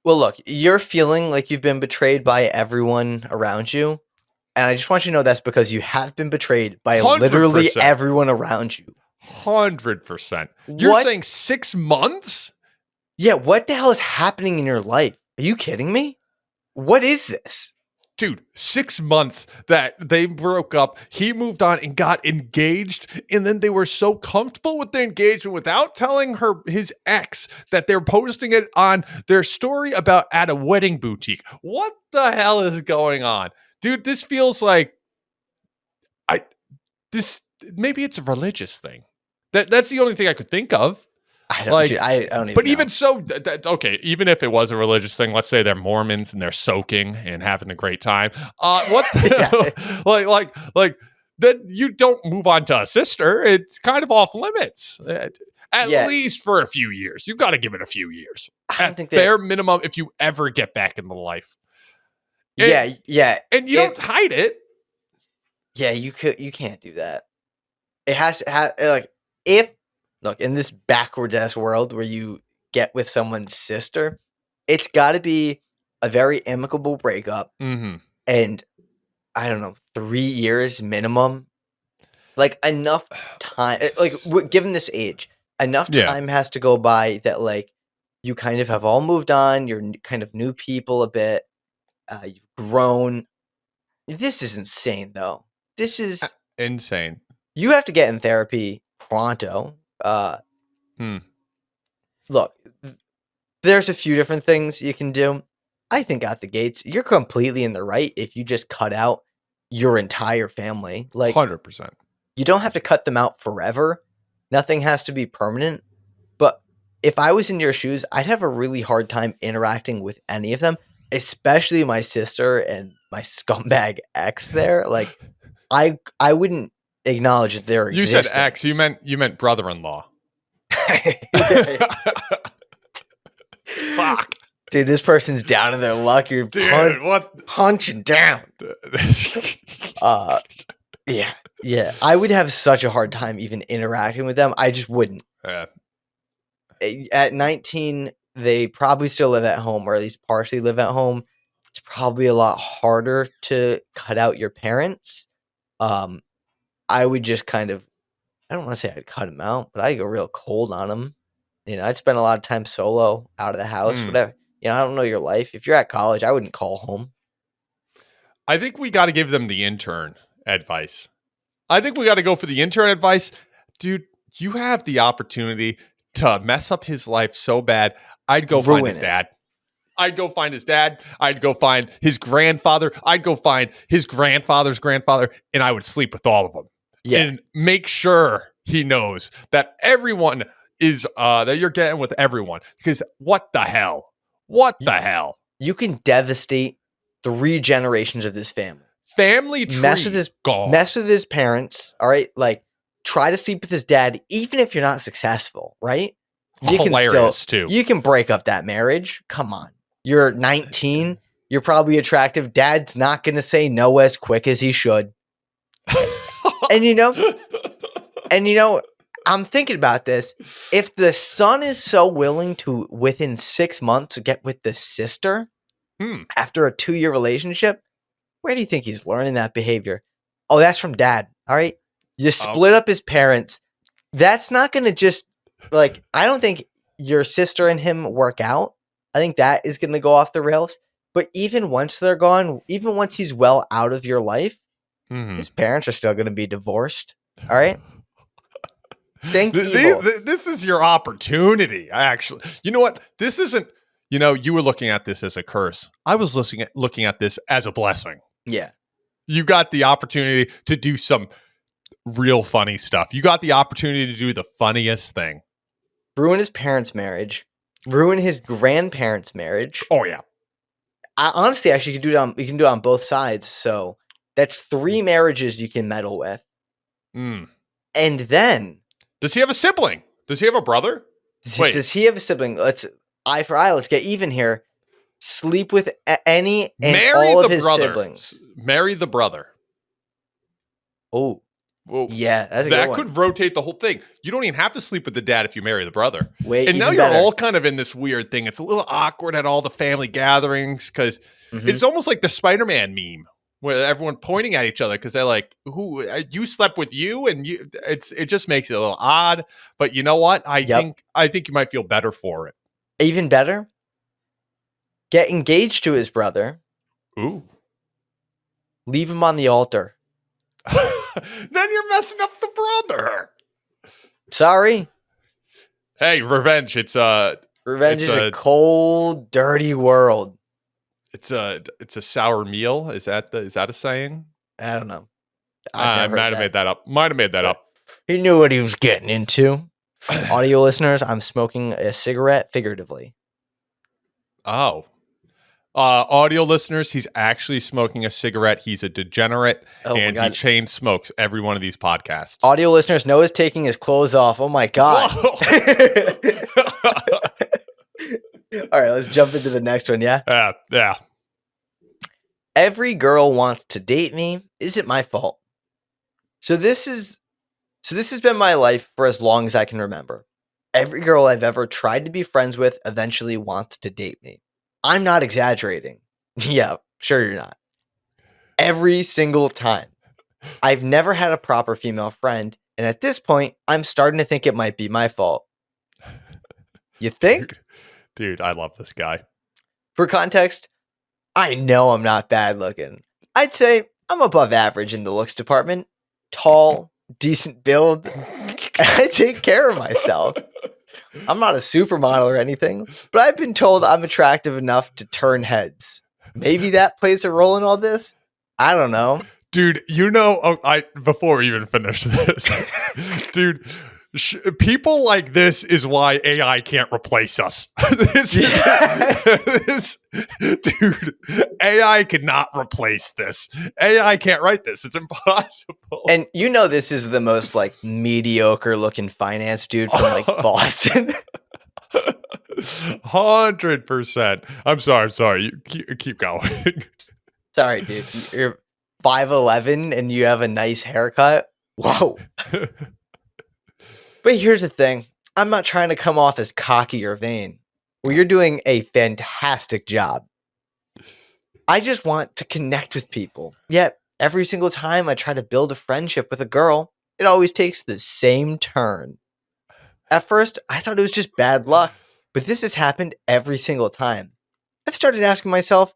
Well, look, you're feeling like you've been betrayed by everyone around you. And I just want you to know that's because you have been betrayed by 100%. Literally everyone around you. 100%. You're saying 6 months? Yeah, what the hell is happening in your life? Are you kidding me? What is this? Dude, 6 months that they broke up, he moved on and got engaged, and then they were so comfortable with their engagement without telling his ex that they're posting it on their story about at a wedding boutique. What the hell is going on? Dude, this feels like maybe it's a religious thing. That's the only thing I could think of. I don't even But know. even so, okay, even if it was a religious thing, let's say they're Mormons and they're soaking and having a great time. What the, like then you don't move on to a sister. It's kind of off limits. At least for a few years. You got to give it a few years. At bare minimum, if you ever get back into life. And, and you don't hide it. Yeah, you can't do that. It has to have look, in this backwards ass world where you get with someone's sister, it's got to be a very amicable breakup, and I don't know, 3 years minimum. Like enough time, given this age, enough time has to go by that like you kind of have all moved on. You're kind of new people a bit. You've grown. This is insane, though. This is insane. You have to get in therapy pronto. Look, there's a few different things you can do. I think out the gates, you're completely in the right if you just cut out your entire family. Like 100%. You don't have to cut them out forever. Nothing has to be permanent. But if I was in your shoes, I'd have a really hard time interacting with any of them, especially my sister and my scumbag ex there. Like, I wouldn't acknowledge their existence. You said ex. You meant brother-in-law. Fuck. Dude, this person's down in their luck. You're punching down. Yeah. I would have such a hard time even interacting with them. I just wouldn't. At 19, they probably still live at home, or at least partially live at home. It's probably a lot harder to cut out your parents. I would just kind of, I don't want to say I'd cut them out, but I'd go real cold on them. I'd spend a lot of time solo, out of the house, whatever. I don't know your life. If you're at college, I wouldn't call home. I think we got to give them the intern advice. I think we got to go for the intern advice. Dude, you have the opportunity to mess up his life so bad. I'd go find his dad. I'd go find his dad. I'd go find his grandfather. I'd go find his grandfather's grandfather, and I would sleep with all of them. Yeah. And make sure he knows that everyone is, that you're getting with everyone. Because what the hell? What the hell? You can devastate 3 generations of this family. Family tree. Mess with his parents. All right. Like, try to sleep with his dad, even if you're not successful, right? Hilarious too. You can break up that marriage. Come on. You're 19. You're probably attractive. Dad's not going to say no as quick as he should. and I'm thinking about this. If the son is so willing to, within 6 months, get with the sister after a 2-year relationship, where do you think he's learning that behavior? Oh, that's from dad. All right. You split up his parents. That's not going to just, like, I don't think your sister and him work out. I think that is going to go off the rails. But even once they're gone, even once he's well out of your life, his parents are still going to be divorced. All right. This is your opportunity, actually. You know what? This isn't, you were looking at this as a curse. I was looking at this as a blessing. Yeah. You got the opportunity to do some real funny stuff. You got the opportunity to do the funniest thing. Ruin his parents' marriage. Ruin his grandparents' marriage. Oh, yeah. Honestly, actually, you can do it on both sides. So that's 3 marriages you can meddle with. And then, does he have a sibling? Does he have a brother? Does he have a sibling? Let's eye for eye. Let's get even here. Sleep with any and all of his siblings. Marry the brother. Oh. Well, yeah, that's a good one. That could rotate the whole thing. You don't even have to sleep with the dad if you marry the brother. And now you're all kind of in this weird thing. It's a little awkward at all the family gatherings because it's almost like the Spider-Man meme where everyone pointing at each other because they're like, "Who you slept with you?" And it just makes it a little odd. But you know what? I think you might feel better for it. Even better, get engaged to his brother. Ooh, leave him on the altar. Then you're messing up the brother. Sorry. Hey, revenge. Revenge is a cold, dirty world. It's a sour meal. Is that a saying? I don't know. I I've never might heard have that. made that up. Might have made that up. He knew what he was getting into. Audio listeners, I'm smoking a cigarette figuratively. Oh. Audio listeners, he's actually smoking a cigarette. He's a degenerate, and he chain smokes every one of these podcasts. Audio listeners, Noah's taking his clothes off. Oh my God. All right, let's jump into the next one, yeah? Yeah. Every girl wants to date me. Is it my fault? So this has been my life for as long as I can remember. Every girl I've ever tried to be friends with eventually wants to date me. I'm not exaggerating. Yeah, sure you're not. Every single time. I've never had a proper female friend, and at this point, I'm starting to think it might be my fault. You think? Dude, I love this guy. For context, I know I'm not bad looking. I'd say I'm above average in the looks department. Tall, decent build, and I take care of myself. I'm not a supermodel or anything, but I've been told I'm attractive enough to turn heads. Maybe that plays a role in all this? I don't know. Dude, before we even finish this, dude, people like this is why AI can't replace us. Dude, AI cannot replace this. AI can't write this. It's impossible. And this is the most like mediocre looking finance dude from like Boston. 100%. I'm sorry. You keep going. Sorry, dude. You're 5'11" and you have a nice haircut. Whoa. But here's the thing. I'm not trying to come off as cocky or vain. Well, you're doing a fantastic job. I just want to connect with people. Yet, every single time I try to build a friendship with a girl, it always takes the same turn. At first, I thought it was just bad luck, but this has happened every single time. I've started asking myself,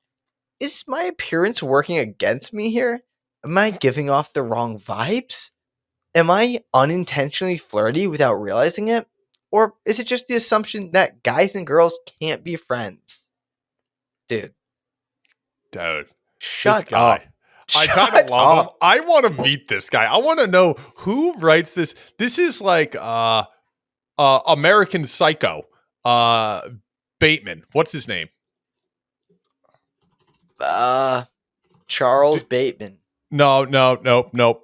is my appearance working against me here? Am I giving off the wrong vibes? Am I unintentionally flirty without realizing it? Or is it just the assumption that guys and girls can't be friends? Dude. Shut up. I kind of love him. I want to meet this guy. I want to know who writes this. This is like American Psycho. Bateman. What's his name? Charles Bateman. No.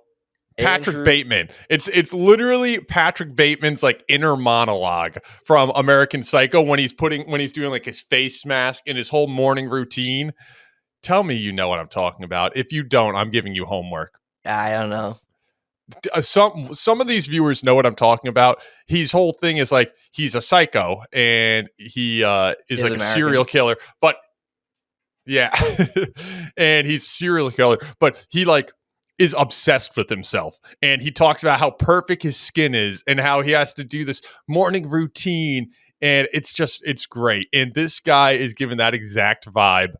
Patrick Bateman. It's literally Patrick Bateman's like inner monologue from American Psycho when he's doing like his face mask and his whole morning routine. Tell me you know what I'm talking about. If you don't, I'm giving you homework. I don't know. Some of these viewers know what I'm talking about. His whole thing is like he's a psycho and he is like American. A serial killer, but yeah, and he's a serial killer, but he like is obsessed with himself, and he talks about how perfect his skin is and how he has to do this morning routine, and it's great. And this guy is given that exact vibe.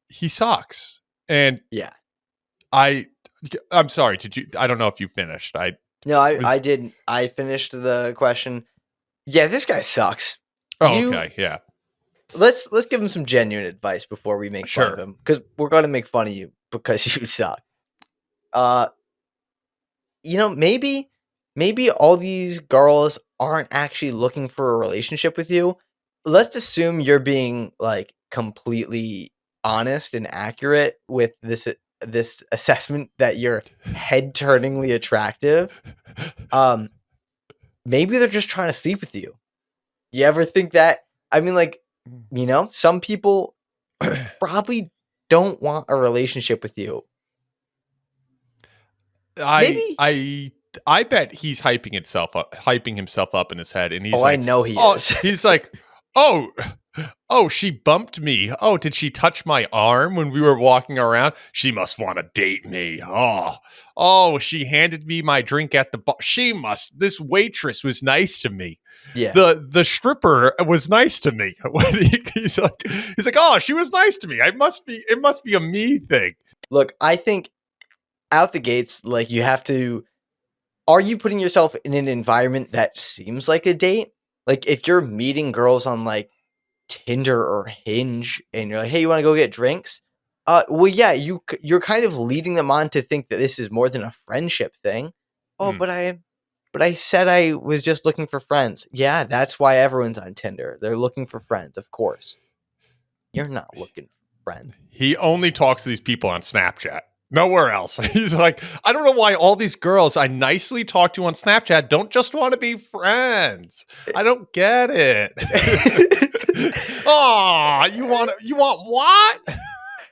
He sucks, and yeah, I'm sorry. I don't know if you finished. I didn't. I finished the question. Yeah, this guy sucks. Okay, yeah. Let's give him some genuine advice before we make fun of him, because we're going to make fun of you because you suck. Maybe all these girls aren't actually looking for a relationship with you. Let's assume you're being like completely honest and accurate with this assessment that you're head-turningly attractive. Maybe they're just trying to sleep with you. You ever think that? I mean, like, some people probably don't want a relationship with you. I bet he's hyping himself up in his head, and he's I know he is. He's like, oh, she bumped me. Oh, did she touch my arm when we were walking around? She must want to date me. Oh, she handed me my drink at the bar. This waitress was nice to me. Yeah. The stripper was nice to me. He's like, oh, she was nice to me. It must be a me thing. Look, I think out the gates, like, you have to, are you putting yourself in an environment that seems like a date? Like, if you're meeting girls on like Tinder or Hinge and you're like, hey, you want to go get drinks? Well, yeah, you're kind of leading them on to think that this is more than a friendship thing. Oh, Hmm. but I said I was just looking for friends. Yeah, that's why everyone's on Tinder. They're looking for friends, of course. You're not looking for friends. He only talks to these people on Snapchat. Nowhere else. He's like, I don't know why all these girls I nicely talk to on Snapchat don't just want to be friends. I don't get it. Oh, you want what?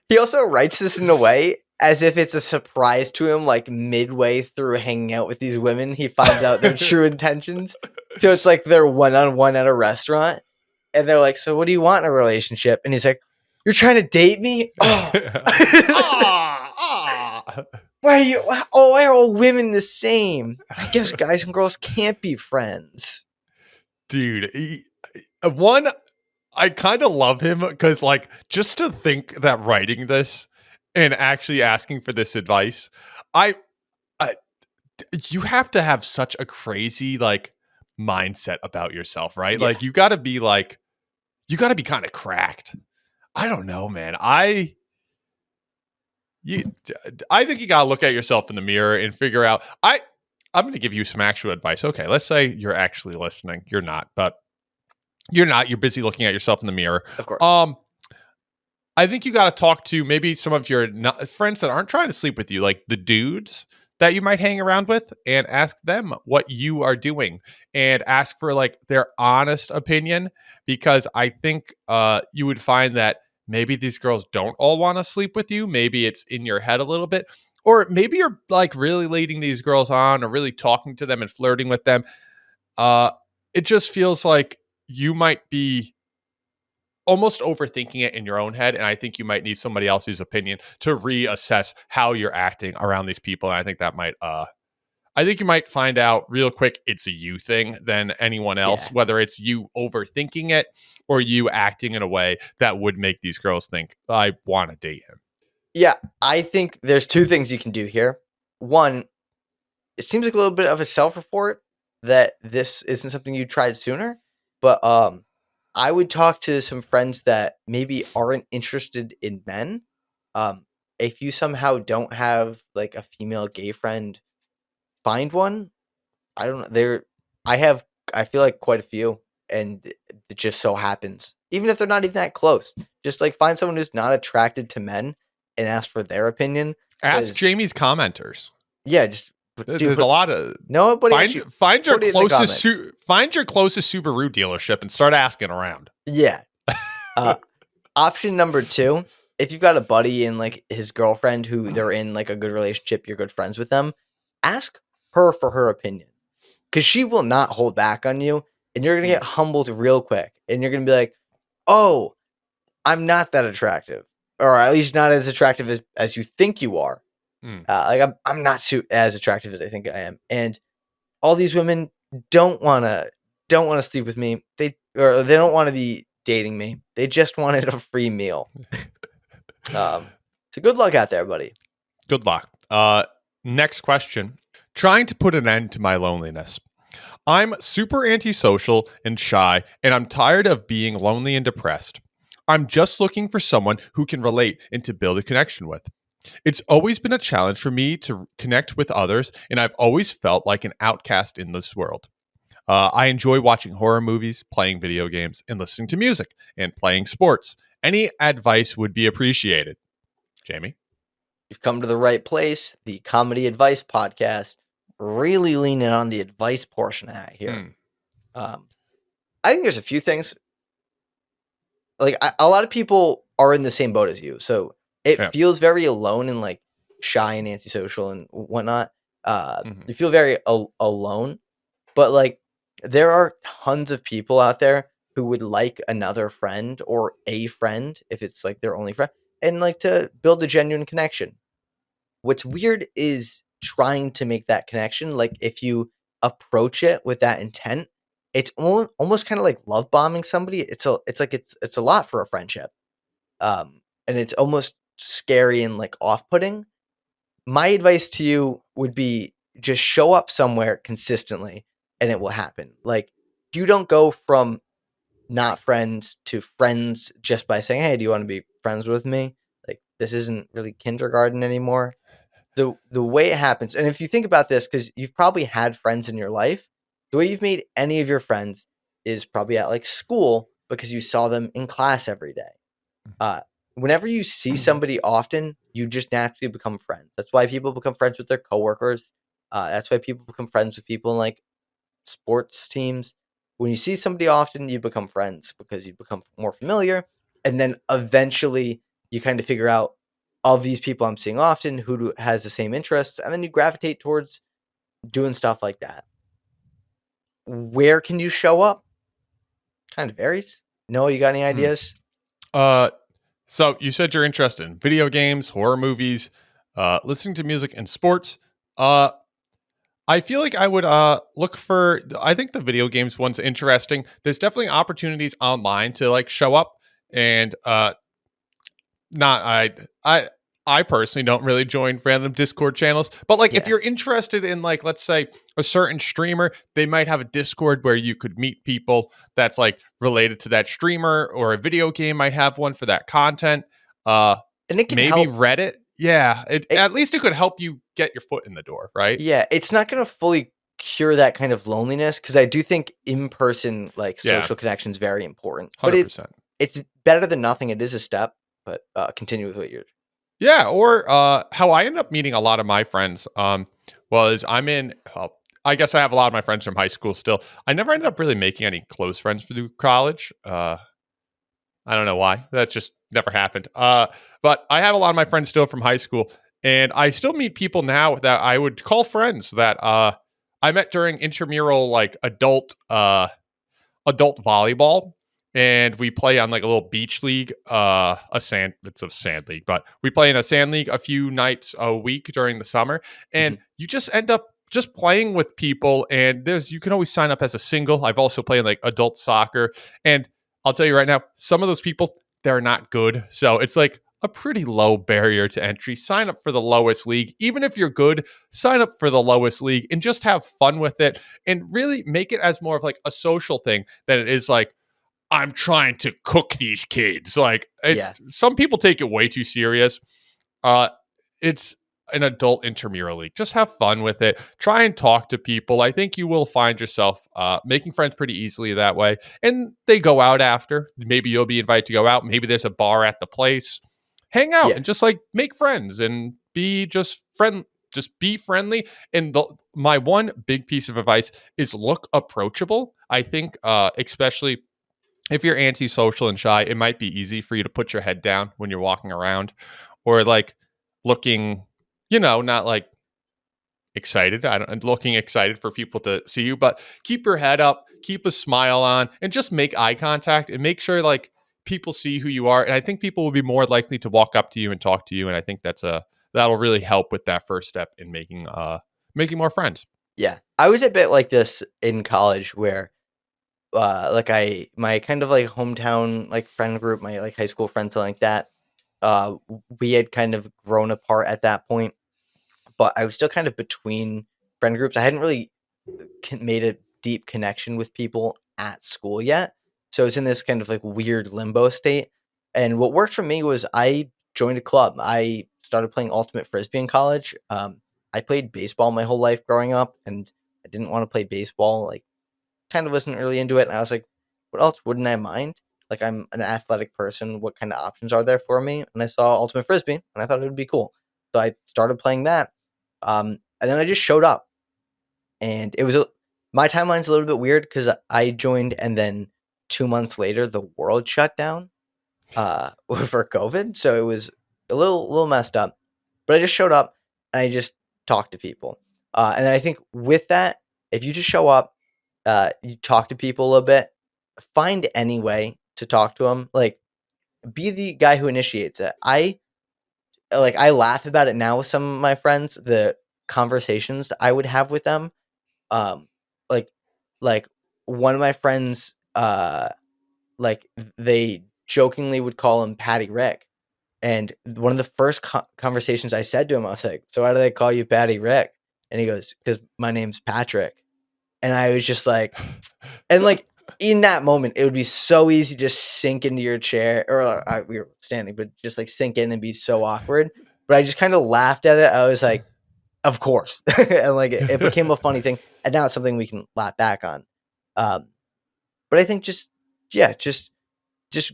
He also writes this in a way as if it's a surprise to him, like midway through hanging out with these women, he finds out their true intentions. So it's like they're one-on-one at a restaurant, and they're like, "So what do you want in a relationship?" And he's like, "You're trying to date me? Oh, why are you? Oh, why are all women the same? I guess guys and girls can't be friends." Dude, I kind of love him because, like, just to think that writing this and actually asking for this advice, I, I you have to have such a crazy like mindset about yourself, right? Yeah. Like, you got to be kind of cracked. I don't know, man. You, I think you got to look at yourself in the mirror and figure out. I'm going to give you some actual advice. Okay, let's say you're actually listening. You're not, but you're not. You're busy looking at yourself in the mirror. Of course. I think you got to talk to maybe some of your friends that aren't trying to sleep with you, like the dudes that you might hang around with, and ask them what you are doing and ask for like their honest opinion, because I think you would find that maybe these girls don't all want to sleep with you. Maybe it's in your head a little bit, or maybe you're like really leading these girls on or really talking to them and flirting with them. It just feels like you might be almost overthinking it in your own head. And I think you might need somebody else's opinion to reassess how you're acting around these people. And I think that might, I think you might find out real quick it's a you thing than anyone else, whether it's you overthinking it or you acting in a way that would make these girls think, I want to date him. Yeah, I think there's two things you can do here. One, it seems like a little bit of a self-report that this isn't something you tried sooner, but I would talk to some friends that maybe aren't interested in men. If you somehow don't have like a female gay friend, find one. I don't know. I feel like quite a few, and it just so happens. Even if they're not even that close, just like find someone who's not attracted to men and ask for their opinion. Ask Jamie's commenters. Yeah, just there's a lot of nobody. Find your closest Subaru dealership and start asking around. Yeah. Option number 2, if you've got a buddy and like his girlfriend who they're in like a good relationship, you're good friends with them, ask her for her opinion, because she will not hold back on you, and you're gonna get humbled real quick, and you're gonna be like, "Oh, I'm not that attractive, or at least not as attractive as you think you are." Like I'm not as attractive as I think I am, and all these women don't want to sleep with me. They don't want to be dating me. They just wanted a free meal. So good luck out there, buddy. Good luck. Next question. Trying to put an end to my loneliness. I'm super antisocial and shy, and I'm tired of being lonely and depressed. I'm just looking for someone who can relate and to build a connection with. It's always been a challenge for me to connect with others, and I've always felt like an outcast in this world. I enjoy watching horror movies, playing video games, and listening to music, and playing sports. Any advice would be appreciated. Jamie? You've come to the right place. The Comedy Advice Podcast, really leaning on the advice portion of that here. I think there's a few things. Like a lot of people are in the same boat as you, so it feels very alone and like shy and antisocial and whatnot. You feel very alone, but like there are tons of people out there who would like another friend or a friend if it's like their only friend, and like to build a genuine connection. What's weird is trying to make that connection. Like if you approach it with that intent, it's almost kind of like love bombing somebody. It's a lot for a friendship. And it's almost scary and like off-putting. My advice to you would be just show up somewhere consistently and it will happen. Like you don't go from not friends to friends just by saying, "Hey, do you want to be friends with me?" Like this isn't really kindergarten anymore. The way it happens, and if you think about this, because you've probably had friends in your life, the way you've made any of your friends is probably at like school because you saw them in class every day. Uh, Whenever you see somebody often, you just naturally become friends. That's why people become friends with their coworkers. That's why people become friends with people in like sports teams. When you see somebody often, you become friends because you become more familiar, and then eventually you kind of figure out of these people I'm seeing often has the same interests, and then you gravitate towards doing stuff like that. Where can you show up? Kind of varies. Noah, you got any ideas? So you said you're interested in video games, horror movies, listening to music, and sports. I feel like I would look for. I think the video games one's interesting. There's definitely opportunities online to like show up, and not I personally don't really join random Discord channels, but like if Yeah. you're interested in like let's say a certain streamer, they might have a Discord where you could meet people that's like related to that streamer, or a video game might have one for that content. And it can Maybe help. Reddit. Yeah, It, at least it could help you get your foot in the door, right? yeah, it's not going to fully cure that kind of loneliness because I do think in-person like Yeah, social connection is very important. But 100%. it's better than nothing. It is a step, but continue with what you're. Yeah, or how I end up meeting a lot of my friends was I'm in. Well, I guess I have a lot of my friends from high school still. I never ended up really making any close friends through college. I don't know why. That just never happened. But I have a lot of my friends still from high school, and I still meet people now that I would call friends that I met during intramural like adult volleyball, and we play on like a little beach league, it's a sand league, but we play in a sand league a few nights a week during the summer, and you just end up just playing with people, and you can always sign up as a single. I've also played like adult soccer, and I'll tell you right now, some of those people, they're not good, so it's like a pretty low barrier to entry. Sign up for the lowest league. Even if you're good, sign up for the lowest league and just have fun with it, and really make it as more of like a social thing than it is like I'm trying to cook these kids. Like Yeah. some people take it way too serious. It's an adult intramural league. Just have fun with it. Try and talk to people. I think you will find yourself making friends pretty easily that way. And they go out after. Maybe you'll be invited to go out. Maybe there's a bar at the place. Hang out Yeah. and just like make friends and be just friend. Just be friendly. And my one big piece of advice is look approachable. I think, especially if you're antisocial and shy, it might be easy for you to put your head down when you're walking around, or like looking, not like excited. I don't looking excited for people to see you, but keep your head up, keep a smile on, and just make eye contact and make sure like people see who you are. And I think people will be more likely to walk up to you and talk to you. And I think that'll really help with that first step in making more friends. Yeah. I was a bit like this in college where like my kind of like hometown like friend group, my like high school friends, something like that. We had kind of grown apart at that point, but I was still kind of between friend groups. I hadn't really made a deep connection with people at school yet, so I was in this kind of like weird limbo state. And what worked for me was I joined a club. I started playing ultimate frisbee in college. I played baseball my whole life growing up, and I didn't want to play baseball. Like, kind of wasn't really into it. And I was like, what else wouldn't I mind? Like, I'm an athletic person. What kind of options are there for me? And I saw Ultimate Frisbee, and I thought it would be cool. So I started playing that. And then I just showed up. And my timeline's a little bit weird because I joined, and then 2 months later, the world shut down for COVID. So it was a little messed up. But I just showed up, and I just talked to people. And then I think with that, if you just show up, you talk to people a little bit, find any way to talk to them. Like, be the guy who initiates it. I laugh about it now with some of my friends, the conversations that I would have with them. Um, like like one of my friends, like they jokingly would call him Patty Rick. And one of the first conversations I said to him, I was like, "So why do they call you Patty Rick?" And he goes, "Because my name's Patrick." And I was just like, and like in that moment, it would be so easy to just sink into your chair, or we were standing, but just like sink in and be so awkward. But I just kind of laughed at it. I was like, of course. And like it became a funny thing. And now it's something we can laugh back on. But I think just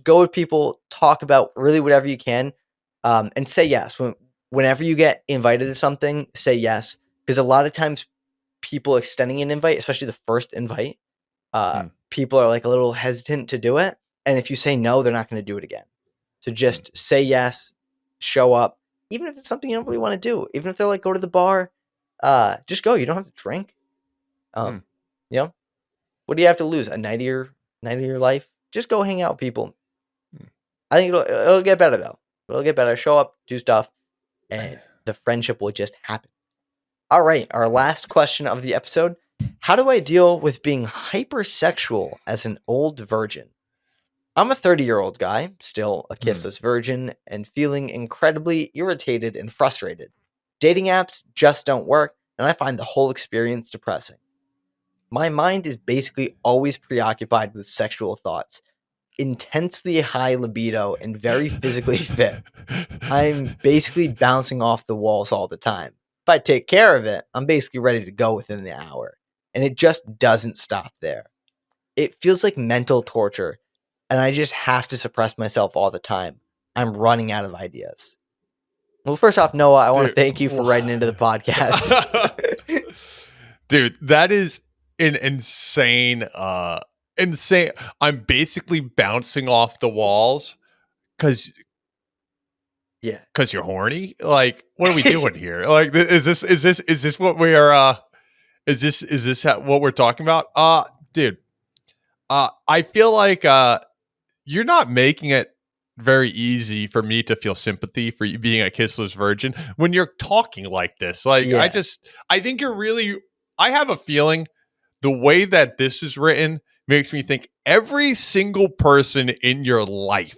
go with people, talk about really whatever you can, and say yes. Whenever you get invited to something, say yes. Because a lot of times people extending an invite, especially the first invite, people are like a little hesitant to do it. And if you say no, they're not going to do it again. So just say yes, show up, even if it's something you don't really want to do. Even if they're like, go to the bar, just go. You don't have to drink. You know, what do you have to lose? A night of your life? Just go hang out with people. I think it'll get better though. It'll get better. Show up, do stuff, and the friendship will just happen. All right, our last question of the episode. How do I deal with being hypersexual as an old virgin? I'm a 30-year-old guy, still a kissless virgin, and feeling incredibly irritated and frustrated. Dating apps just don't work, and I find the whole experience depressing. My mind is basically always preoccupied with sexual thoughts, intensely high libido, and very physically fit. I'm basically bouncing off the walls all the time. If I take care of it, I'm basically ready to go within the hour. And it just doesn't stop there. It feels like mental torture, and I just have to suppress myself all the time. I'm running out of ideas. Well, first off, Noah, I want to thank you for writing into the podcast. Dude, that is an insane. I'm basically bouncing off the walls because you're horny. Like, what are we doing here? Like, is this what we are? Is this what we're talking about? Dude, I feel like you're not making it very easy for me to feel sympathy for you being a kissless virgin when you're talking like this. Like, I think you're really. I have a feeling the way that this is written makes me think every single person in your life,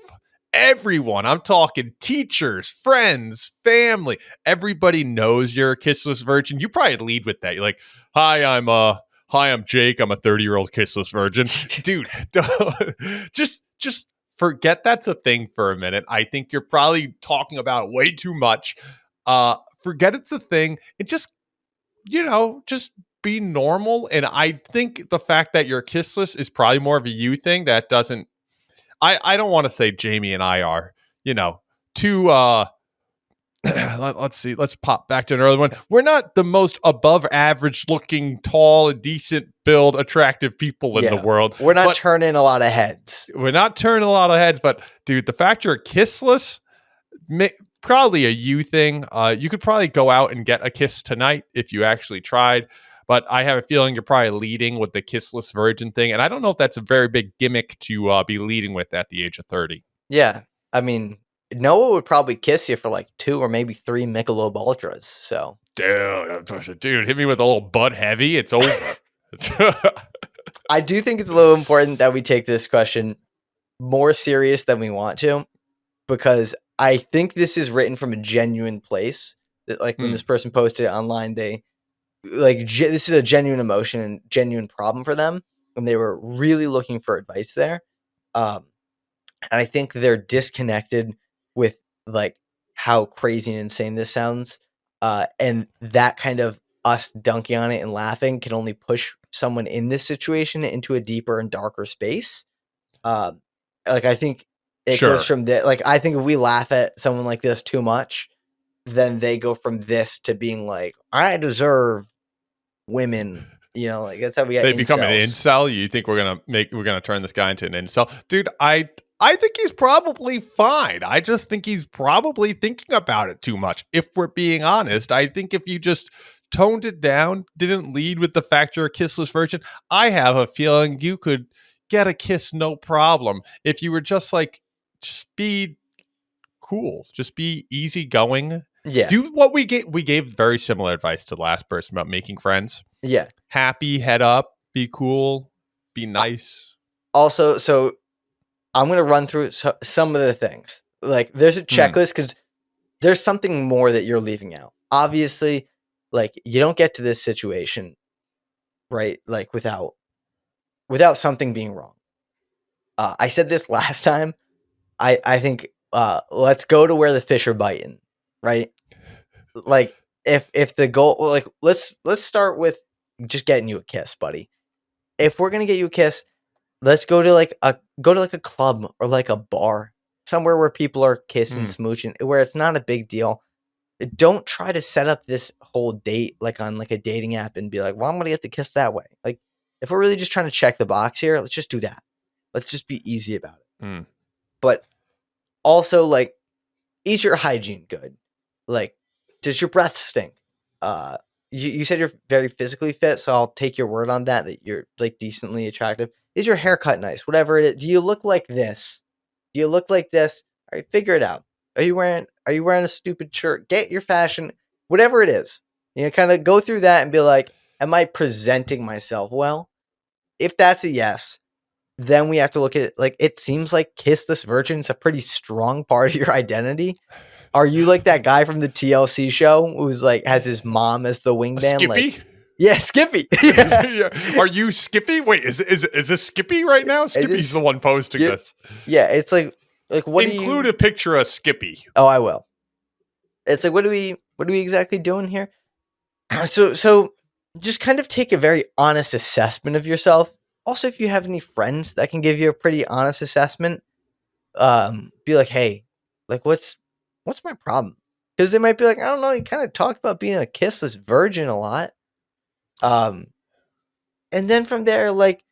everyone, I'm talking teachers, friends, family, everybody knows you're a kissless virgin. You probably lead with that. You're like, hi, I'm Jake. I'm a 30-year-old kissless virgin. Dude, just forget that's a thing for a minute. I think you're probably talking about it way too much. Forget it's a thing and just be normal. And I think the fact that you're kissless is probably more of a you thing that doesn't. I don't want to say Jamie and I are, too. Let's see. Let's pop back to an early one. We're not the most above average looking, tall, decent build, attractive people in the world. We're not turning a lot of heads. But dude, the fact you're kissless, probably a you thing. You could probably go out and get a kiss tonight if you actually tried. But I have a feeling you're probably leading with the kissless virgin thing. And I don't know if that's a very big gimmick to be leading with at the age of 30. Yeah. I mean, Noah would probably kiss you for like 2 or maybe 3 Michelob Ultras. So, dude, hit me with a little Bud Heavy. It's over. I do think it's a little important that we take this question more serious than we want to, because I think this is written from a genuine place. That, like, when this person posted it online, they this is a genuine emotion and genuine problem for them, and they were really looking for advice there. And I think they're disconnected with like how crazy and insane this sounds, and that kind of us dunking on it and laughing can only push someone in this situation into a deeper and darker space. Like, I think it goes from that. Like, I think if we laugh at someone like this too much, then they go from this to being like, I deserve women. Like, that's how we get. They become an incel. You think we're gonna turn this guy into an incel, dude? I think he's probably fine. I just think he's probably thinking about it too much. If we're being honest, I think if you just toned it down, didn't lead with the fact you're a kissless virgin, I have a feeling you could get a kiss no problem. If you were just be cool, just be easygoing. Yeah. Do what we gave very similar advice to the last person about making friends. Yeah. Happy, head up, be cool, be nice. Also, so I'm going to run through some of the things. Like, there's a checklist because there's something more that you're leaving out. Obviously, like, you don't get to this situation, right? Like, without without something being wrong. I said this last time. I think let's go to where the fish are biting, right? Like if the goal, like let's start with just getting you a kiss, buddy. If we're gonna get you a kiss, let's go to like a club or like a bar, somewhere where people are kissing, smooching, where it's not a big deal. Don't try to set up this whole date like on like a dating app and be like, well, I'm gonna get the kiss that way. Like, if we're really just trying to check the box here, let's just do that. Let's just be easy about it. But also, like, is your hygiene good? Like, does your breath stink? You said you're very physically fit, so I'll take your word on that you're like decently attractive. Is your haircut nice? Whatever it is. Do you look like this? Do you look like this? All right, figure it out. Are you wearing a stupid shirt? Get your fashion, whatever it is. You know, kind of go through that and be like, am I presenting myself well? If that's a yes, then we have to look at it. Like, it seems like Kiss This Virgin is a pretty strong part of your identity. Are you like that guy from the TLC show who's like has his mom as the wingman? Skippy? Like, yeah, Skippy. Yeah. Are you Skippy? Wait, is this Skippy right now? Skippy's the one posting this. Yeah, it's like what include a picture of Skippy. Oh, I will. It's like what are we exactly doing here? So just kind of take a very honest assessment of yourself. Also, if you have any friends that can give you a pretty honest assessment, be like, hey, like what's my problem? Because they might be like, I don't know, you kind of talk about being a kissless virgin a lot. And then from there, like,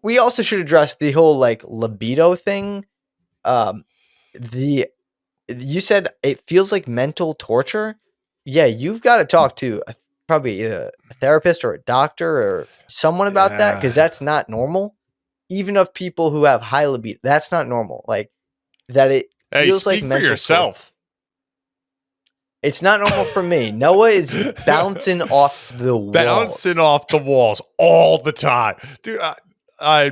we also should address the whole like libido thing. You said it feels like mental torture. Yeah, you've got to talk to probably a therapist or a doctor or someone about that, because that's not normal. Even of people who have high libido, that's not normal. Like that, it feels like mental for yourself. Torture. It's not normal for me. Noah is bouncing off the walls. Bouncing off the walls all the time. Dude, I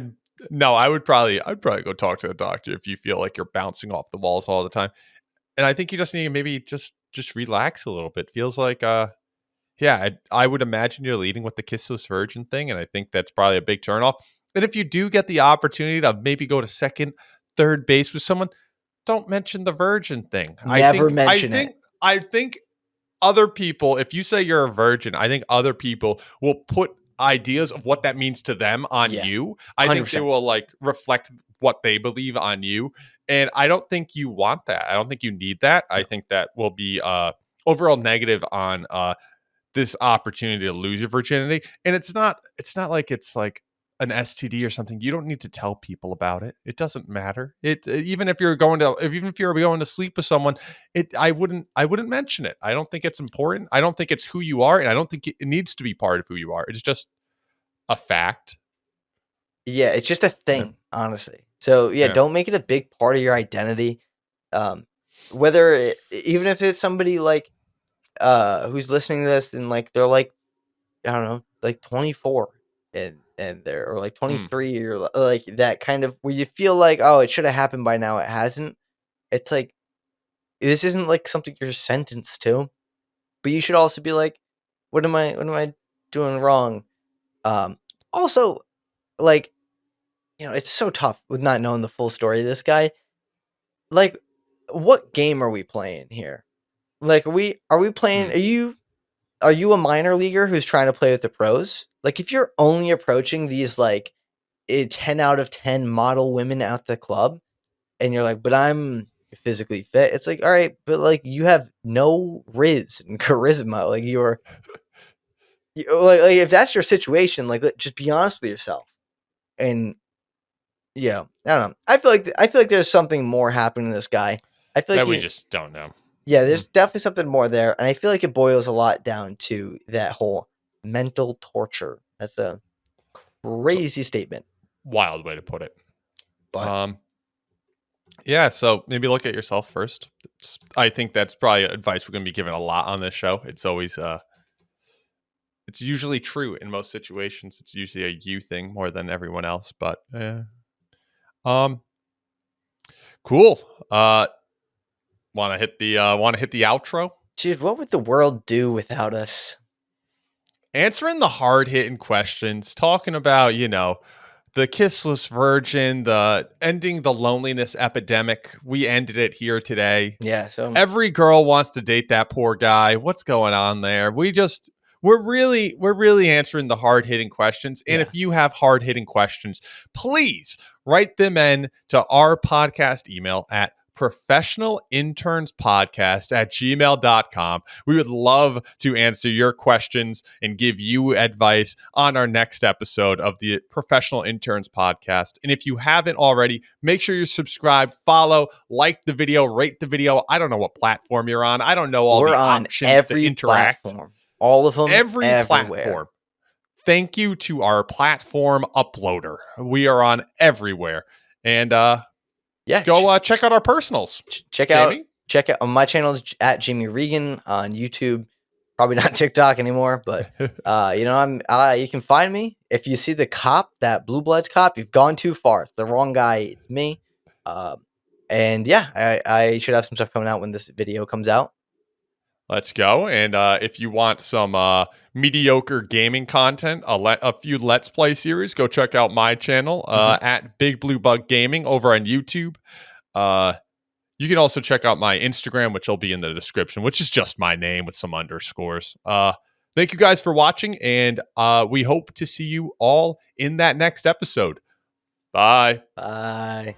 would probably go talk to a doctor if you feel like you're bouncing off the walls all the time. And I think you just need to maybe just relax a little bit. Feels like I would imagine you're leading with the kissless virgin thing, and I think that's probably a big turnoff. And if you do get the opportunity to maybe go to second, third base with someone, don't mention the virgin thing. Never mention it. I think other people, if you say you're a virgin, I think other people will put ideas of what that means to them on you. I 100%. Think they will like reflect what they believe on you. And I don't think you want that. I don't think you need that. I think that will be overall negative on this opportunity to lose your virginity. And it's not like it's like an STD or something. You don't need to tell people about it. It doesn't matter. Even if you're going to sleep with someone, I wouldn't mention it. I don't think it's important. I don't think it's who you are, and I don't think it needs to be part of who you are. It's just a fact. Yeah, it's just a thing, honestly. So don't make it a big part of your identity. Even if it's somebody like who's listening to this and like they're like, I don't know, like 24 and they're or like 23 or like that kind of where you feel like, oh, it should have happened by now, it hasn't. It's like this isn't like something you're sentenced to, but you should also be like, what am I doing wrong? Also, like, you know, it's so tough with not knowing the full story of this guy. Like, what game are we playing here? Like, are we playing? Are you a minor leaguer who's trying to play with the pros? Like, if you're only approaching these like 10 out of 10 model women at the club, and you're like, but I'm physically fit. It's like, all right, but like you have no riz and charisma. Like like if that's your situation, like just be honest with yourself. And yeah, I don't know. I feel like there's something more happening to this guy. I feel like we just don't know. Yeah, there's definitely something more there, and I feel like it boils a lot down to that whole mental torture. That's a crazy statement. Wild way to put it. But yeah, so maybe look at yourself first. I think that's probably advice we're going to be given a lot on this show. It's always it's usually true in most situations. It's usually a you thing more than everyone else, but cool. Want to hit the outro? Dude, what would the world do without us? Answering the hard-hitting questions, talking about, you know, the kissless virgin, the ending the loneliness epidemic. We ended it here today. Yeah. So Every girl wants to date that poor guy. What's going on there? We're really answering the hard-hitting questions. And if you have hard-hitting questions, please write them in to our podcast email at ProfessionalInternsPodcast@gmail.com. We would love to answer your questions and give you advice on our next episode of the Professional Interns Podcast. And if you haven't already, make sure you're subscribed, follow, like the video, rate the video. I don't know what platform you're on. I don't know all we're the on options every to interact. platform. All of them. Every everywhere. platform. Thank you to our platform uploader. We are on everywhere. And go check out our personals. Check out my channel is at Jamie Regan on YouTube. Probably not TikTok anymore, but you can find me. If you see the cop, that Blue Bloods cop, you've gone too far. It's the wrong guy. It's me. And I should have some stuff coming out when this video comes out. Let's go. And if you want some mediocre gaming content, a few Let's Play series, go check out my channel at Big Blue Bug Gaming over on YouTube. You can also check out my Instagram, which will be in the description, which is just my name with some underscores. Thank you guys for watching, and we hope to see you all in that next episode. Bye. Bye.